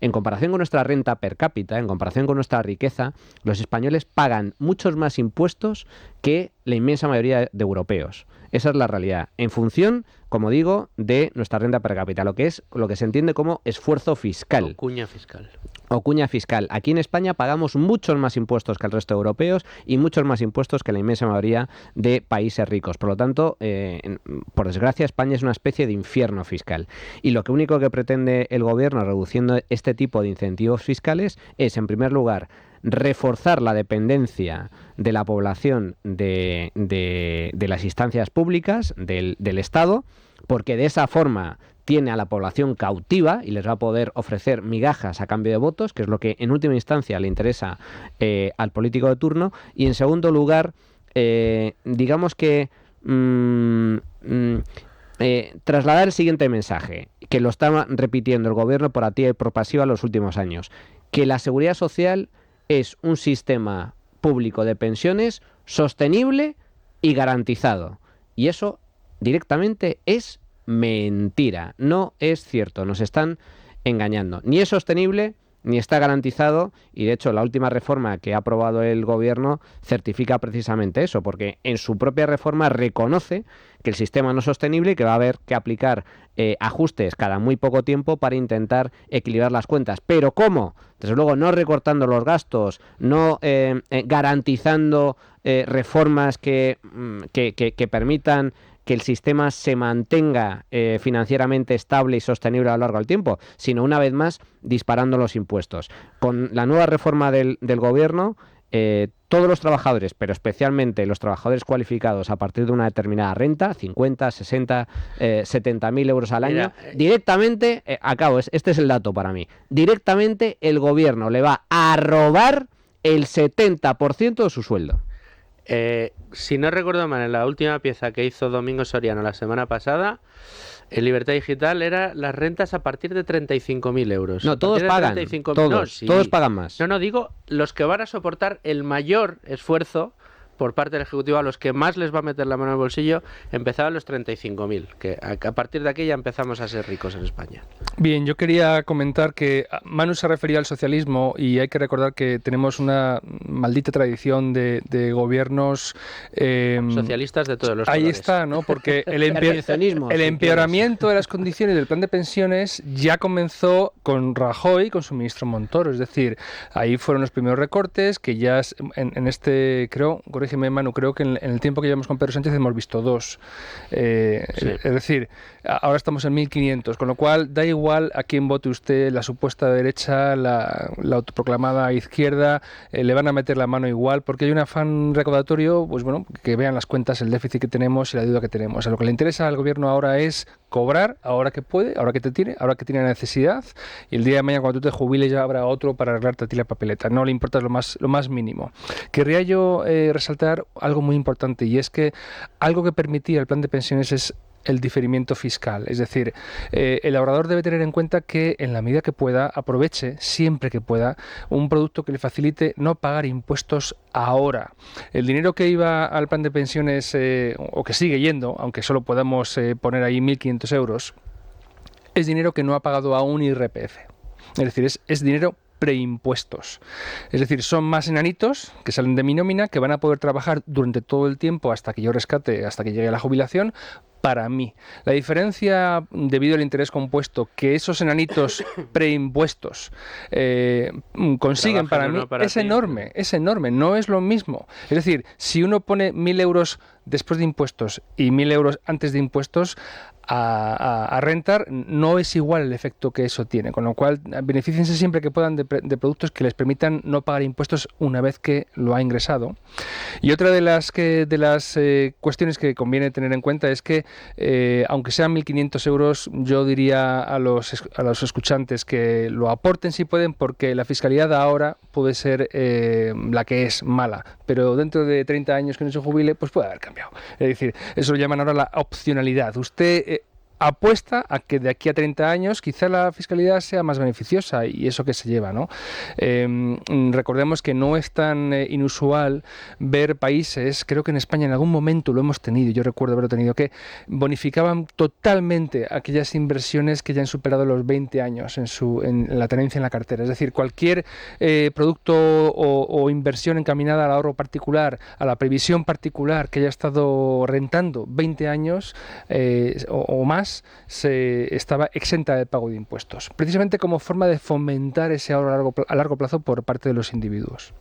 En comparación con nuestra renta per cápita, en comparación con nuestra riqueza, los españoles pagan muchos más impuestos que la inmensa mayoría de europeos. Esa es la realidad. En función, como digo, de nuestra renta per cápita, lo que se entiende como esfuerzo fiscal. O cuña fiscal. Aquí en España pagamos muchos más impuestos que el resto de europeos y muchos más impuestos que la inmensa mayoría de países ricos. Por lo tanto, por desgracia, España es una especie de infierno fiscal. Y lo único que pretende el gobierno, reduciendo este tipo de incentivos fiscales, es, en primer lugar, reforzar la dependencia de la población de las instancias públicas, del Estado, porque de esa forma tiene a la población cautiva y les va a poder ofrecer migajas a cambio de votos, que es lo que en última instancia le interesa al político de turno. Y en segundo lugar, digamos que trasladar el siguiente mensaje, que lo está repitiendo el gobierno por activa y por pasiva los últimos años, que la seguridad social es un sistema público de pensiones sostenible y garantizado. Y eso directamente es mentira, no es cierto, nos están engañando. Ni es sostenible, ni está garantizado, y de hecho la última reforma que ha aprobado el gobierno certifica precisamente eso, porque en su propia reforma reconoce que el sistema no es sostenible y que va a haber que aplicar ajustes cada muy poco tiempo para intentar equilibrar las cuentas. ¿Pero cómo? Desde luego no recortando los gastos, no garantizando reformas que permitan que el sistema se mantenga financieramente estable y sostenible a lo largo del tiempo, sino una vez más disparando los impuestos. Con la nueva reforma del gobierno, todos los trabajadores, pero especialmente los trabajadores cualificados a partir de una determinada renta, 50, 60, 70.000 euros al año, directamente, este es el dato para mí, directamente el gobierno le va a robar el 70% de su sueldo. Si no recuerdo mal, en la última pieza que hizo Domingo Soriano la semana pasada, en Libertad Digital era las rentas a partir de 35.000 euros. No, todos pagan. Todos pagan más. No, digo los que van a soportar el mayor esfuerzo por parte del Ejecutivo, a los que más les va a meter la mano en el bolsillo, empezaban los 35.000, que a partir de aquí ya empezamos a ser ricos en España. Bien, yo quería comentar que Manu se refería al socialismo y hay que recordar que tenemos una maldita tradición de gobiernos socialistas de todos los colores. Ahí está, ¿no? Porque el empeoramiento de las condiciones del plan de pensiones ya comenzó con Rajoy, con su ministro Montoro. Es decir, ahí fueron los primeros recortes que ya en este, creo, corrígeme Manu, creo que en el tiempo que llevamos con Pedro Sánchez hemos visto dos. Sí. Es decir, ahora estamos en 1.500, con lo cual da igual a quién vote usted, la supuesta derecha, la autoproclamada izquierda, le van a meter la mano igual, porque hay un afán recaudatorio, pues bueno, que vean las cuentas, el déficit que tenemos y la deuda que tenemos. O sea, lo que le interesa al gobierno ahora es cobrar, ahora que puede, ahora que ahora que tiene necesidad, y el día de mañana cuando tú te jubiles ya habrá otro para arreglarte a ti la papeleta. No le importa lo más mínimo. Querría yo resaltar algo muy importante, y es que algo que permitía el plan de pensiones es el diferimiento fiscal. Es decir, el ahorrador debe tener en cuenta que en la medida que pueda, aproveche siempre que pueda un producto que le facilite no pagar impuestos ahora. El dinero que iba al plan de pensiones, o que sigue yendo, aunque solo podamos poner ahí 1.500 euros, es dinero que no ha pagado aún IRPF. Es decir, es dinero preimpuestos. Es decir, son más enanitos que salen de mi nómina, que van a poder trabajar durante todo el tiempo hasta que yo rescate, hasta que llegue a la jubilación, para mí. La diferencia debido al interés compuesto que esos enanitos preimpuestos consiguen para mí es enorme, no es lo mismo. Es decir, si uno pone 1.000 euros después de impuestos y 1.000 euros antes de impuestos a rentar, no es igual el efecto que eso tiene, con lo cual benefíciense siempre que puedan de productos que les permitan no pagar impuestos una vez que lo ha ingresado. Y otra de las cuestiones que conviene tener en cuenta es que aunque sean 1.500 euros, yo diría a los escuchantes que lo aporten si pueden, porque la fiscalidad ahora puede ser la que es mala, pero dentro de 30 años que no se jubile, pues puede haber cambiado. Es decir, eso lo llaman ahora la opcionalidad. Usted apuesta a que de aquí a 30 años quizá la fiscalidad sea más beneficiosa y eso que se lleva, ¿no? Recordemos que no es tan inusual ver países, creo que en España en algún momento lo hemos tenido, yo recuerdo haberlo tenido, que bonificaban totalmente aquellas inversiones que ya han superado los 20 años en la tenencia en la cartera. Es decir, cualquier producto o inversión encaminada al ahorro particular, a la previsión particular que haya estado rentando 20 años o más, se estaba exenta del pago de impuestos, precisamente como forma de fomentar ese ahorro a largo plazo por parte de los individuos.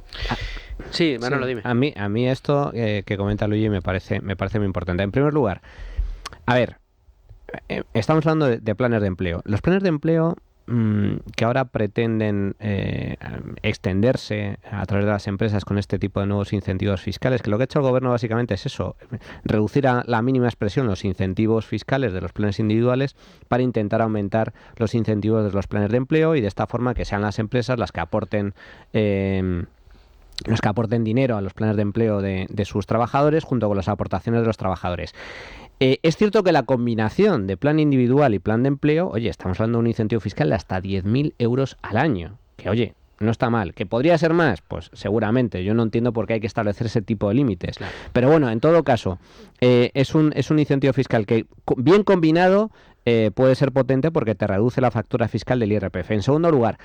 Sí, Manolo, dime. A mí esto que comenta Luigi me parece muy importante. En primer lugar, a ver, estamos hablando de planes de empleo. Los planes de empleo que ahora pretenden extenderse a través de las empresas con este tipo de nuevos incentivos fiscales, que lo que ha hecho el gobierno básicamente es eso, reducir a la mínima expresión los incentivos fiscales de los planes individuales para intentar aumentar los incentivos de los planes de empleo y de esta forma que sean las empresas las que aporten dinero a los planes de empleo de sus trabajadores junto con las aportaciones de los trabajadores. Es cierto que la combinación de plan individual y plan de empleo, oye, estamos hablando de un incentivo fiscal de hasta 10.000 euros al año, que oye, no está mal. ¿Que podría ser más? Pues seguramente. Yo no entiendo por qué hay que establecer ese tipo de límites. Claro. Pero bueno, en todo caso, es un incentivo fiscal que bien combinado puede ser potente porque te reduce la factura fiscal del IRPF. En segundo lugar,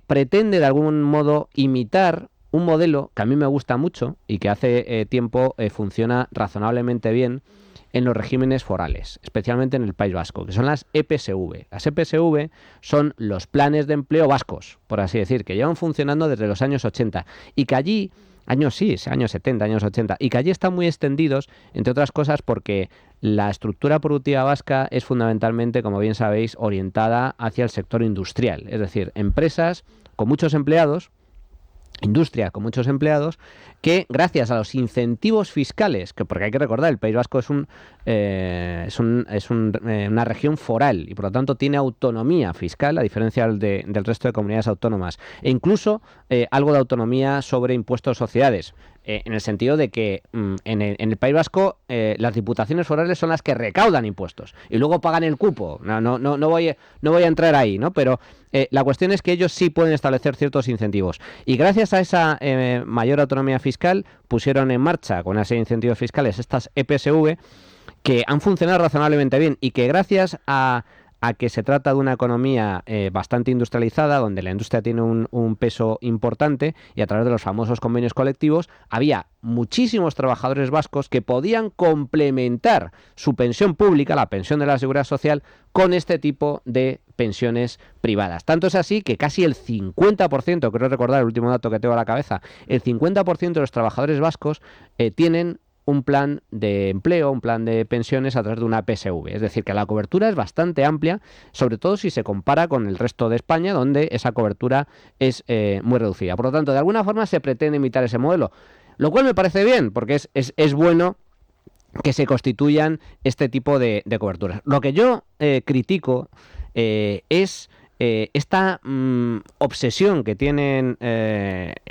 pretende de algún modo imitar un modelo que a mí me gusta mucho y que hace tiempo funciona razonablemente bien en los regímenes forales, especialmente en el País Vasco, que son las EPSV. Las EPSV son los planes de empleo vascos, por así decir, que llevan funcionando desde los años 80 y que allí, años 70, años 80, y que allí están muy extendidos, entre otras cosas porque la estructura productiva vasca es fundamentalmente, como bien sabéis, orientada hacia el sector industrial, es decir, empresas con muchos empleados, industria con muchos empleados, que gracias a los incentivos fiscales, que porque hay que recordar, el País Vasco es una región foral y por lo tanto tiene autonomía fiscal, a diferencia del resto de comunidades autónomas, e incluso algo de autonomía sobre impuestos de sociedades, en el sentido de que en el País Vasco las diputaciones forales son las que recaudan impuestos y luego pagan el cupo. No voy a entrar ahí, ¿no? Pero la cuestión es que ellos sí pueden establecer ciertos incentivos y gracias a esa mayor autonomía fiscal pusieron en marcha con una serie de incentivos fiscales estas EPSV que han funcionado razonablemente bien y que gracias a que se trata de una economía bastante industrializada, donde la industria tiene un peso importante y a través de los famosos convenios colectivos había muchísimos trabajadores vascos que podían complementar su pensión pública, la pensión de la Seguridad Social, con este tipo de pensiones privadas. Tanto es así que casi el 50%, creo recordar el último dato que tengo a la cabeza, el 50% de los trabajadores vascos tienen un plan de empleo, un plan de pensiones a través de una PSV. Es decir, que la cobertura es bastante amplia, sobre todo si se compara con el resto de España, donde esa cobertura es muy reducida. Por lo tanto, de alguna forma se pretende imitar ese modelo, lo cual me parece bien, porque es bueno que se constituyan este tipo de coberturas. Lo que yo critico es esta obsesión que tienen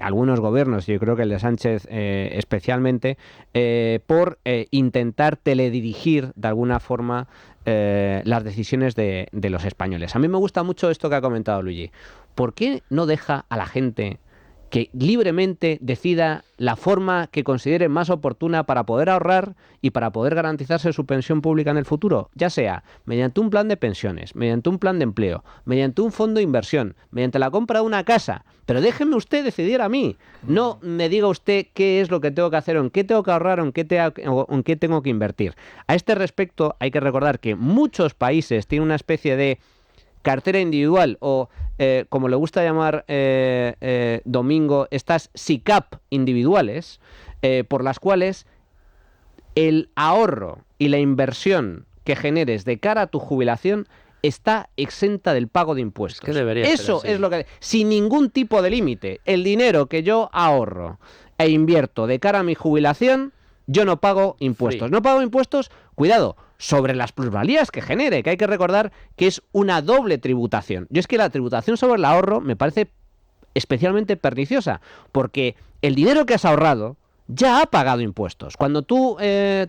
algunos gobiernos, y yo creo que el de Sánchez especialmente, por intentar teledirigir de alguna forma las decisiones de los españoles. A mí me gusta mucho esto que ha comentado Luigi. ¿Por qué no deja a la gente que libremente decida la forma que considere más oportuna para poder ahorrar y para poder garantizarse su pensión pública en el futuro? Ya sea mediante un plan de pensiones, mediante un plan de empleo, mediante un fondo de inversión, mediante la compra de una casa. Pero déjeme usted decidir a mí. No me diga usted qué es lo que tengo que hacer, o en qué tengo que ahorrar, o en qué tengo que invertir. A este respecto hay que recordar que muchos países tienen una especie de cartera individual o, como le gusta llamar Domingo, estas SICAP individuales, por las cuales el ahorro y la inversión que generes de cara a tu jubilación está exenta del pago de impuestos. Es que debería Eso ser así. es lo que... Sin ningún tipo de límite. El dinero que yo ahorro e invierto de cara a mi jubilación yo no pago impuestos. Free. No pago impuestos, cuidado, sobre las plusvalías que genere, que hay que recordar que es una doble tributación. Yo es que la tributación sobre el ahorro me parece especialmente perniciosa, porque el dinero que has ahorrado ya ha pagado impuestos. Cuando tú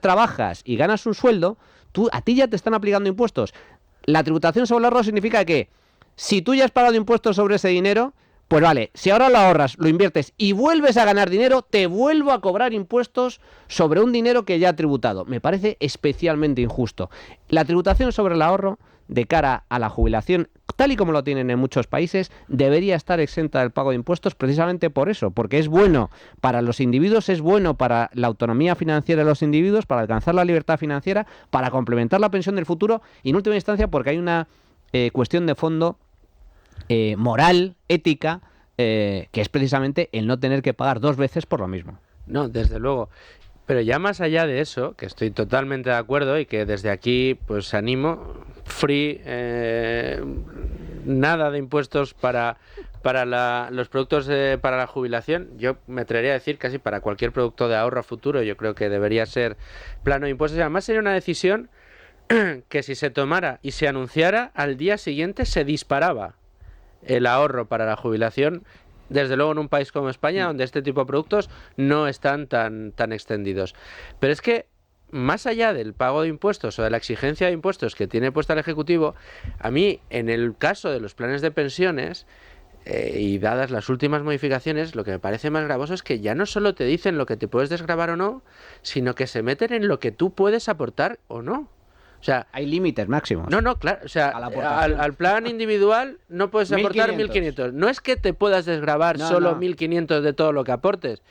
trabajas y ganas un sueldo, a ti ya te están aplicando impuestos. La tributación sobre el ahorro significa que si tú ya has pagado impuestos sobre ese dinero, pues vale, si ahora lo ahorras, lo inviertes y vuelves a ganar dinero, te vuelvo a cobrar impuestos sobre un dinero que ya ha tributado. Me parece especialmente injusto. La tributación sobre el ahorro de cara a la jubilación, tal y como lo tienen en muchos países, debería estar exenta del pago de impuestos precisamente por eso, porque es bueno para los individuos, es bueno para la autonomía financiera de los individuos, para alcanzar la libertad financiera, para complementar la pensión del futuro y en última instancia porque hay una cuestión de fondo moral, ética, que es precisamente el no tener que pagar 2 veces por lo mismo. No, desde luego. Pero ya más allá de eso, que estoy totalmente de acuerdo y que desde aquí pues animo, free, nada de impuestos para los productos para la jubilación. Yo me atrevería a decir casi para cualquier producto de ahorro a futuro, yo creo que debería ser plano de impuestos. Y además sería una decisión que si se tomara y se anunciara, al día siguiente se disparaba el ahorro para la jubilación, desde luego en un país como España, donde este tipo de productos no están tan extendidos. Pero es que, más allá del pago de impuestos o de la exigencia de impuestos que tiene puesta el Ejecutivo, a mí, en el caso de los planes de pensiones, y dadas las últimas modificaciones, lo que me parece más gravoso es que ya no solo te dicen lo que te puedes desgravar o no, sino que se meten en lo que tú puedes aportar o no. O sea, hay límites máximos. No, claro. O sea, al plan individual no puedes aportar 1.500. No es que te puedas desgravar solo 1.500 de todo lo que aportes.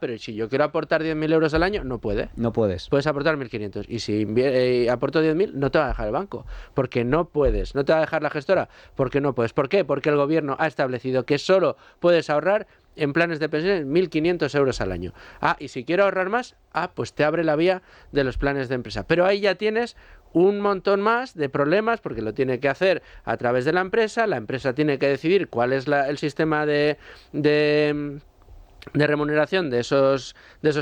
Pero si yo quiero aportar 10.000 euros al año, no puede. No puedes. Puedes aportar 1.500. Y si aporto 10.000, no te va a dejar el banco. Porque no puedes. No te va a dejar la gestora. Porque no puedes. ¿Por qué? Porque el gobierno ha establecido que solo puedes ahorrar en planes de pensiones 1.500 euros al año. Y si quiero ahorrar más, pues te abre la vía de los planes de empresa. Pero ahí ya tienes un montón más de problemas porque lo tiene que hacer a través de la empresa tiene que decidir cuál es el sistema de remuneración de esos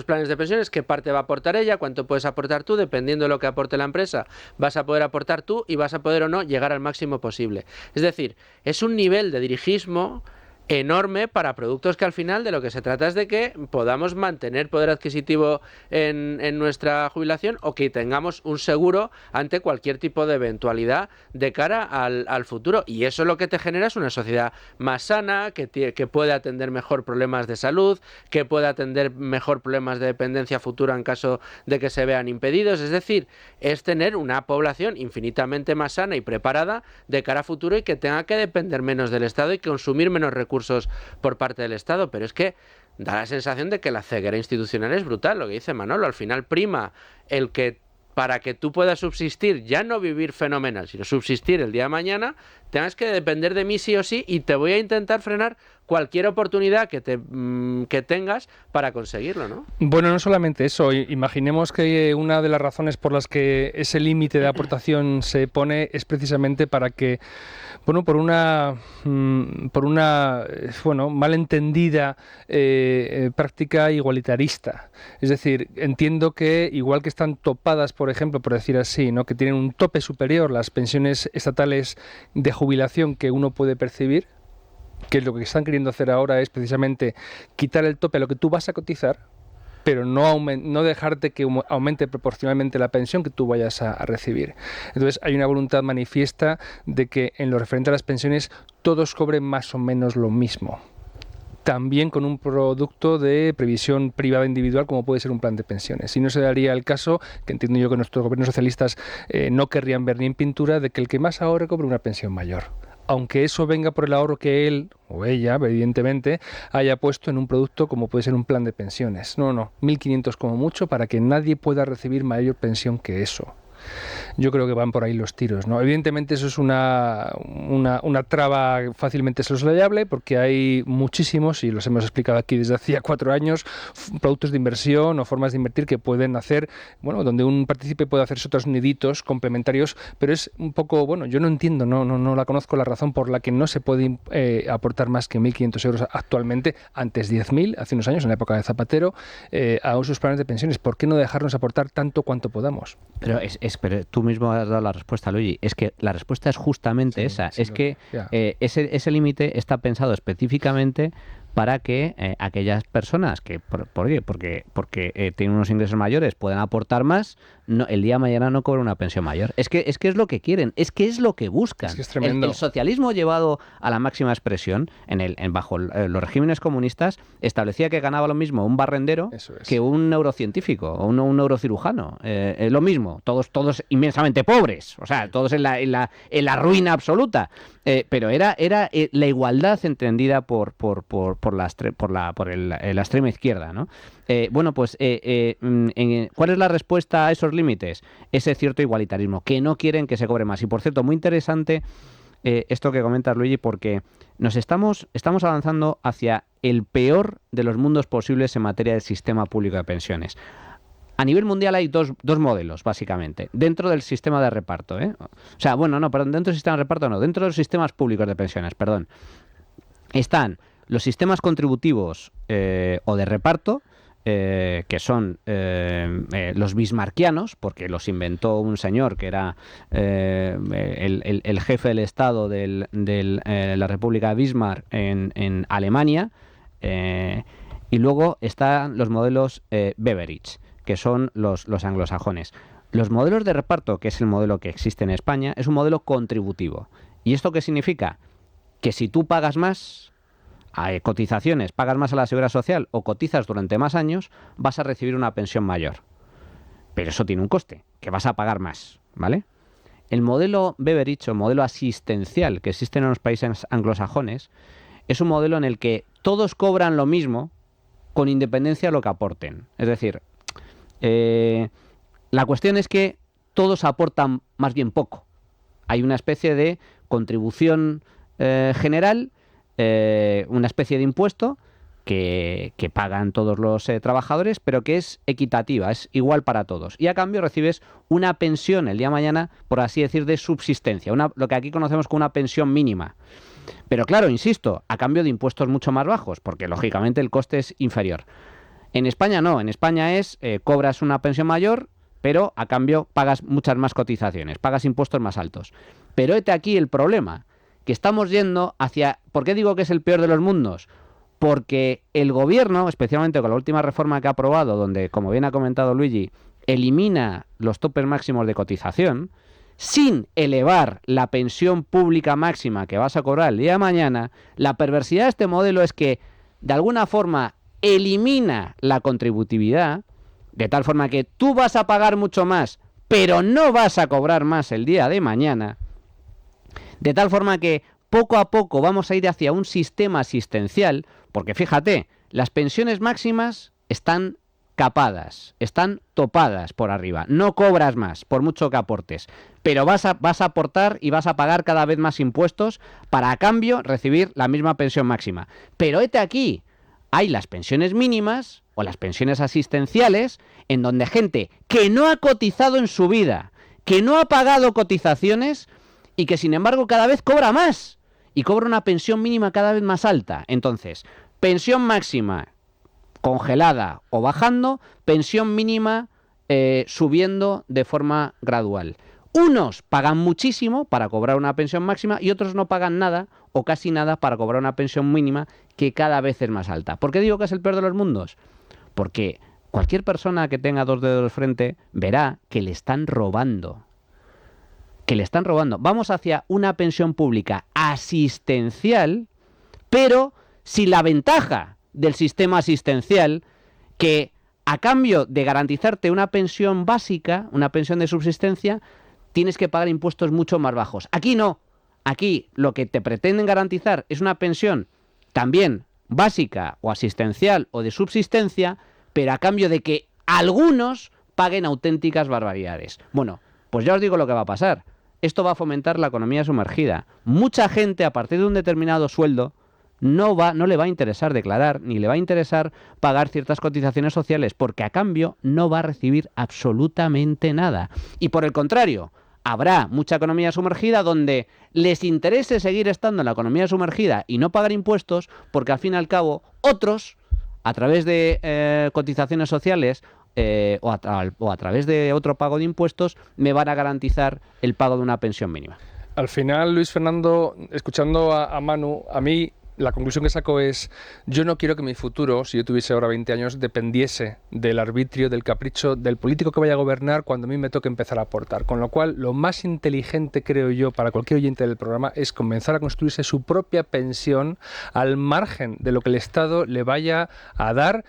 planes de pensiones, qué parte va a aportar ella, cuánto puedes aportar tú, dependiendo de lo que aporte la empresa, vas a poder aportar tú y vas a poder o no llegar al máximo posible. Es decir, es un nivel de dirigismo enorme para productos que al final de lo que se trata es de que podamos mantener poder adquisitivo en nuestra jubilación o que tengamos un seguro ante cualquier tipo de eventualidad de cara al futuro, y eso lo que te genera es una sociedad más sana, que puede atender mejor problemas de salud, que puede atender mejor problemas de dependencia futura en caso de que se vean impedidos. Es decir, es tener una población infinitamente más sana y preparada de cara a futuro y que tenga que depender menos del Estado y consumir menos recursos por parte del Estado. Pero es que da la sensación de que la ceguera institucional es brutal, lo que dice Manolo. Al final prima el que para que tú puedas subsistir, ya no vivir fenomenal, sino subsistir el día de mañana, tengas que depender de mí sí o sí, y te voy a intentar frenar cualquier oportunidad que tengas para conseguirlo, ¿no? Bueno, no solamente eso. Imaginemos que una de las razones por las que ese límite de aportación se pone es precisamente para que, por una malentendida práctica igualitarista. Es decir, entiendo que igual que están topadas, por ejemplo, por decir así, ¿no?, que tienen un tope superior las pensiones estatales de jubilación que uno puede percibir, que lo que están queriendo hacer ahora es precisamente quitar el tope a lo que tú vas a cotizar, pero no dejarte que aumente proporcionalmente la pensión que tú vayas a recibir. Entonces hay una voluntad manifiesta de que en lo referente a las pensiones todos cobren más o menos lo mismo. También con un producto de previsión privada individual como puede ser un plan de pensiones. Si no se daría el caso, que entiendo yo que nuestros gobiernos socialistas no querrían ver ni en pintura, de que el que más ahorre cobre una pensión mayor, aunque eso venga por el ahorro que él o ella, evidentemente, haya puesto en un producto como puede ser un plan de pensiones. No, 1.500 como mucho, para que nadie pueda recibir mayor pensión que eso. Yo creo que van por ahí los tiros, ¿no? Evidentemente eso es una traba fácilmente soslayable, porque hay muchísimos, y los hemos explicado aquí desde hacía 4 años, productos de inversión o formas de invertir que pueden hacer, bueno, donde un partícipe puede hacerse otros niditos complementarios, pero es un poco, bueno, yo no entiendo, no la conozco la razón por la que no se puede aportar más que 1.500 euros actualmente, antes 10.000, hace unos años, en la época de Zapatero, a esos planes de pensiones. ¿Por qué no dejarnos aportar tanto cuanto podamos? Pero tú mismo has dado la respuesta, Luigi. Es que la respuesta es justamente esa. Es que ese límite está pensado específicamente para que aquellas personas que porque tienen unos ingresos mayores puedan aportar más, el día de mañana no cobran una pensión mayor. Es que es lo que quieren, es que es lo que buscan. Es que es tremendo. El socialismo llevado a la máxima expresión bajo los regímenes comunistas establecía que ganaba lo mismo un barrendero que un neurocientífico o un neurocirujano. Lo mismo, todos inmensamente pobres, o sea, todos en la ruina absoluta. Pero era la igualdad entendida por la extrema izquierda, ¿no? ¿Cuál es la respuesta a esos límites? Ese cierto igualitarismo, que no quieren que se cobre más. Y por cierto, muy interesante esto que comentas, Luigi, porque nos estamos avanzando hacia el peor de los mundos posibles en materia del sistema público de pensiones. A nivel mundial hay dos modelos, básicamente, dentro del sistema de reparto, O sea, dentro del sistema de reparto dentro de los sistemas públicos de pensiones, perdón. Están los sistemas contributivos o de reparto, que son los bismarckianos, porque los inventó un señor que era el jefe del Estado de la República de Bismarck en Alemania, y luego están los modelos Beveridge, que son los anglosajones. Los modelos de reparto, que es el modelo que existe en España, es un modelo contributivo. ¿Y esto qué significa? Que si tú pagas más cotizaciones, pagas más a la Seguridad Social o cotizas durante más años, vas a recibir una pensión mayor. Pero eso tiene un coste, que vas a pagar más, ¿vale? El modelo Beveridge, o modelo asistencial que existe en los países anglosajones, es un modelo en el que todos cobran lo mismo con independencia de lo que aporten. Es decir, la cuestión es que todos aportan más bien poco. Hay una especie de contribución general, una especie de impuesto que pagan todos los trabajadores, pero que es equitativa, es igual para todos. Y a cambio recibes una pensión el día de mañana, por así decir, de subsistencia, lo que aquí conocemos como una pensión mínima. Pero claro, insisto, a cambio de impuestos mucho más bajos, porque lógicamente el coste es inferior. En España no, en España cobras una pensión mayor, pero a cambio pagas muchas más cotizaciones, pagas impuestos más altos. Pero hete aquí el problema, que estamos yendo hacia... ¿Por qué digo que es el peor de los mundos? Porque el gobierno, especialmente con la última reforma que ha aprobado, donde, como bien ha comentado Luigi, elimina los topes máximos de cotización, sin elevar la pensión pública máxima que vas a cobrar el día de mañana, la perversidad de este modelo es que, de alguna forma, elimina la contributividad, de tal forma que tú vas a pagar mucho más, pero no vas a cobrar más el día de mañana, de tal forma que poco a poco vamos a ir hacia un sistema asistencial, porque fíjate, las pensiones máximas están capadas, están topadas por arriba, no cobras más por mucho que aportes, pero vas a aportar y vas a pagar cada vez más impuestos para a cambio recibir la misma pensión máxima. Pero hete aquí, hay las pensiones mínimas o las pensiones asistenciales, en donde gente que no ha cotizado en su vida, que no ha pagado cotizaciones y que sin embargo cada vez cobra más y cobra una pensión mínima cada vez más alta. Entonces, pensión máxima congelada o bajando, pensión mínima subiendo de forma gradual. Unos pagan muchísimo para cobrar una pensión máxima y otros no pagan nada o casi nada para cobrar una pensión mínima que cada vez es más alta. ¿Por qué digo que es el peor de los mundos? Porque cualquier persona que tenga dos dedos de frente verá que le están robando. Que le están robando. Vamos hacia una pensión pública asistencial, pero sin la ventaja del sistema asistencial, que a cambio de garantizarte una pensión básica, una pensión de subsistencia, tienes que pagar impuestos mucho más bajos. Aquí no. Aquí lo que te pretenden garantizar es una pensión también básica o asistencial o de subsistencia, pero a cambio de que algunos paguen auténticas barbaridades. Bueno, pues ya os digo lo que va a pasar. Esto va a fomentar la economía sumergida. Mucha gente, a partir de un determinado sueldo, no le va a interesar declarar, ni le va a interesar pagar ciertas cotizaciones sociales, porque a cambio no va a recibir absolutamente nada. Y por el contrario, habrá mucha economía sumergida donde les interese seguir estando en la economía sumergida y no pagar impuestos, porque al fin y al cabo otros, a través de cotizaciones sociales o a través de otro pago de impuestos, me van a garantizar el pago de una pensión mínima. Al final, Luis Fernando, escuchando a Manu, a mí la conclusión que saco es: yo no quiero que mi futuro, si yo tuviese ahora 20 años, dependiese del arbitrio, del capricho del político que vaya a gobernar cuando a mí me toque empezar a aportar. Con lo cual, lo más inteligente, creo yo, para cualquier oyente del programa es comenzar a construirse su propia pensión al margen de lo que el Estado le vaya a dar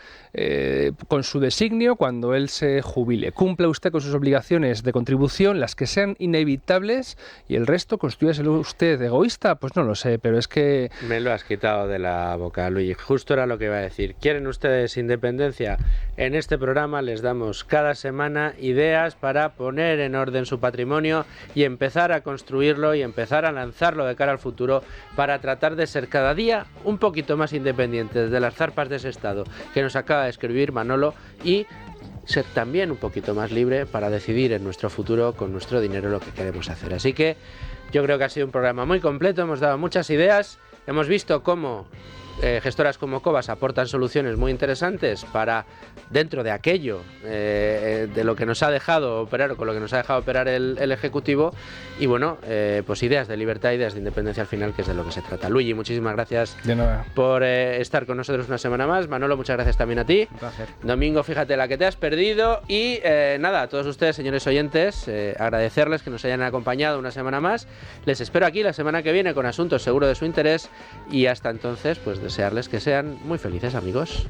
con su designio cuando él se jubile. Cumpla usted con sus obligaciones de contribución, las que sean inevitables, y el resto construyaselo usted. ¿Egoísta? Pues no lo sé, pero es que... Me lo has quitado de la boca, Luis. Justo era lo que iba a decir. ¿Quieren ustedes independencia? En este programa les damos cada semana ideas para poner en orden su patrimonio y empezar a construirlo y empezar a lanzarlo de cara al futuro, para tratar de ser cada día un poquito más independientes de las zarpas de ese Estado que nos acaba de escribir Manolo, y ser también un poquito más libre para decidir en nuestro futuro con nuestro dinero lo que queremos hacer. Así que yo creo que ha sido un programa muy completo, hemos dado muchas ideas, hemos visto cómo gestoras como Cobas aportan soluciones muy interesantes para, dentro de aquello de lo que nos ha dejado operar, o con lo que nos ha dejado operar el Ejecutivo, y bueno, pues ideas de libertad, ideas de independencia al final, que es de lo que se trata. Luigi, muchísimas gracias por estar con nosotros una semana más. Manolo, muchas gracias también a ti. Un placer. Domingo, fíjate la que te has perdido. Y nada, a todos ustedes, señores oyentes, agradecerles que nos hayan acompañado una semana más. Les espero aquí la semana que viene con asuntos seguro de su interés, y hasta entonces, pues desearles que sean muy felices, amigos.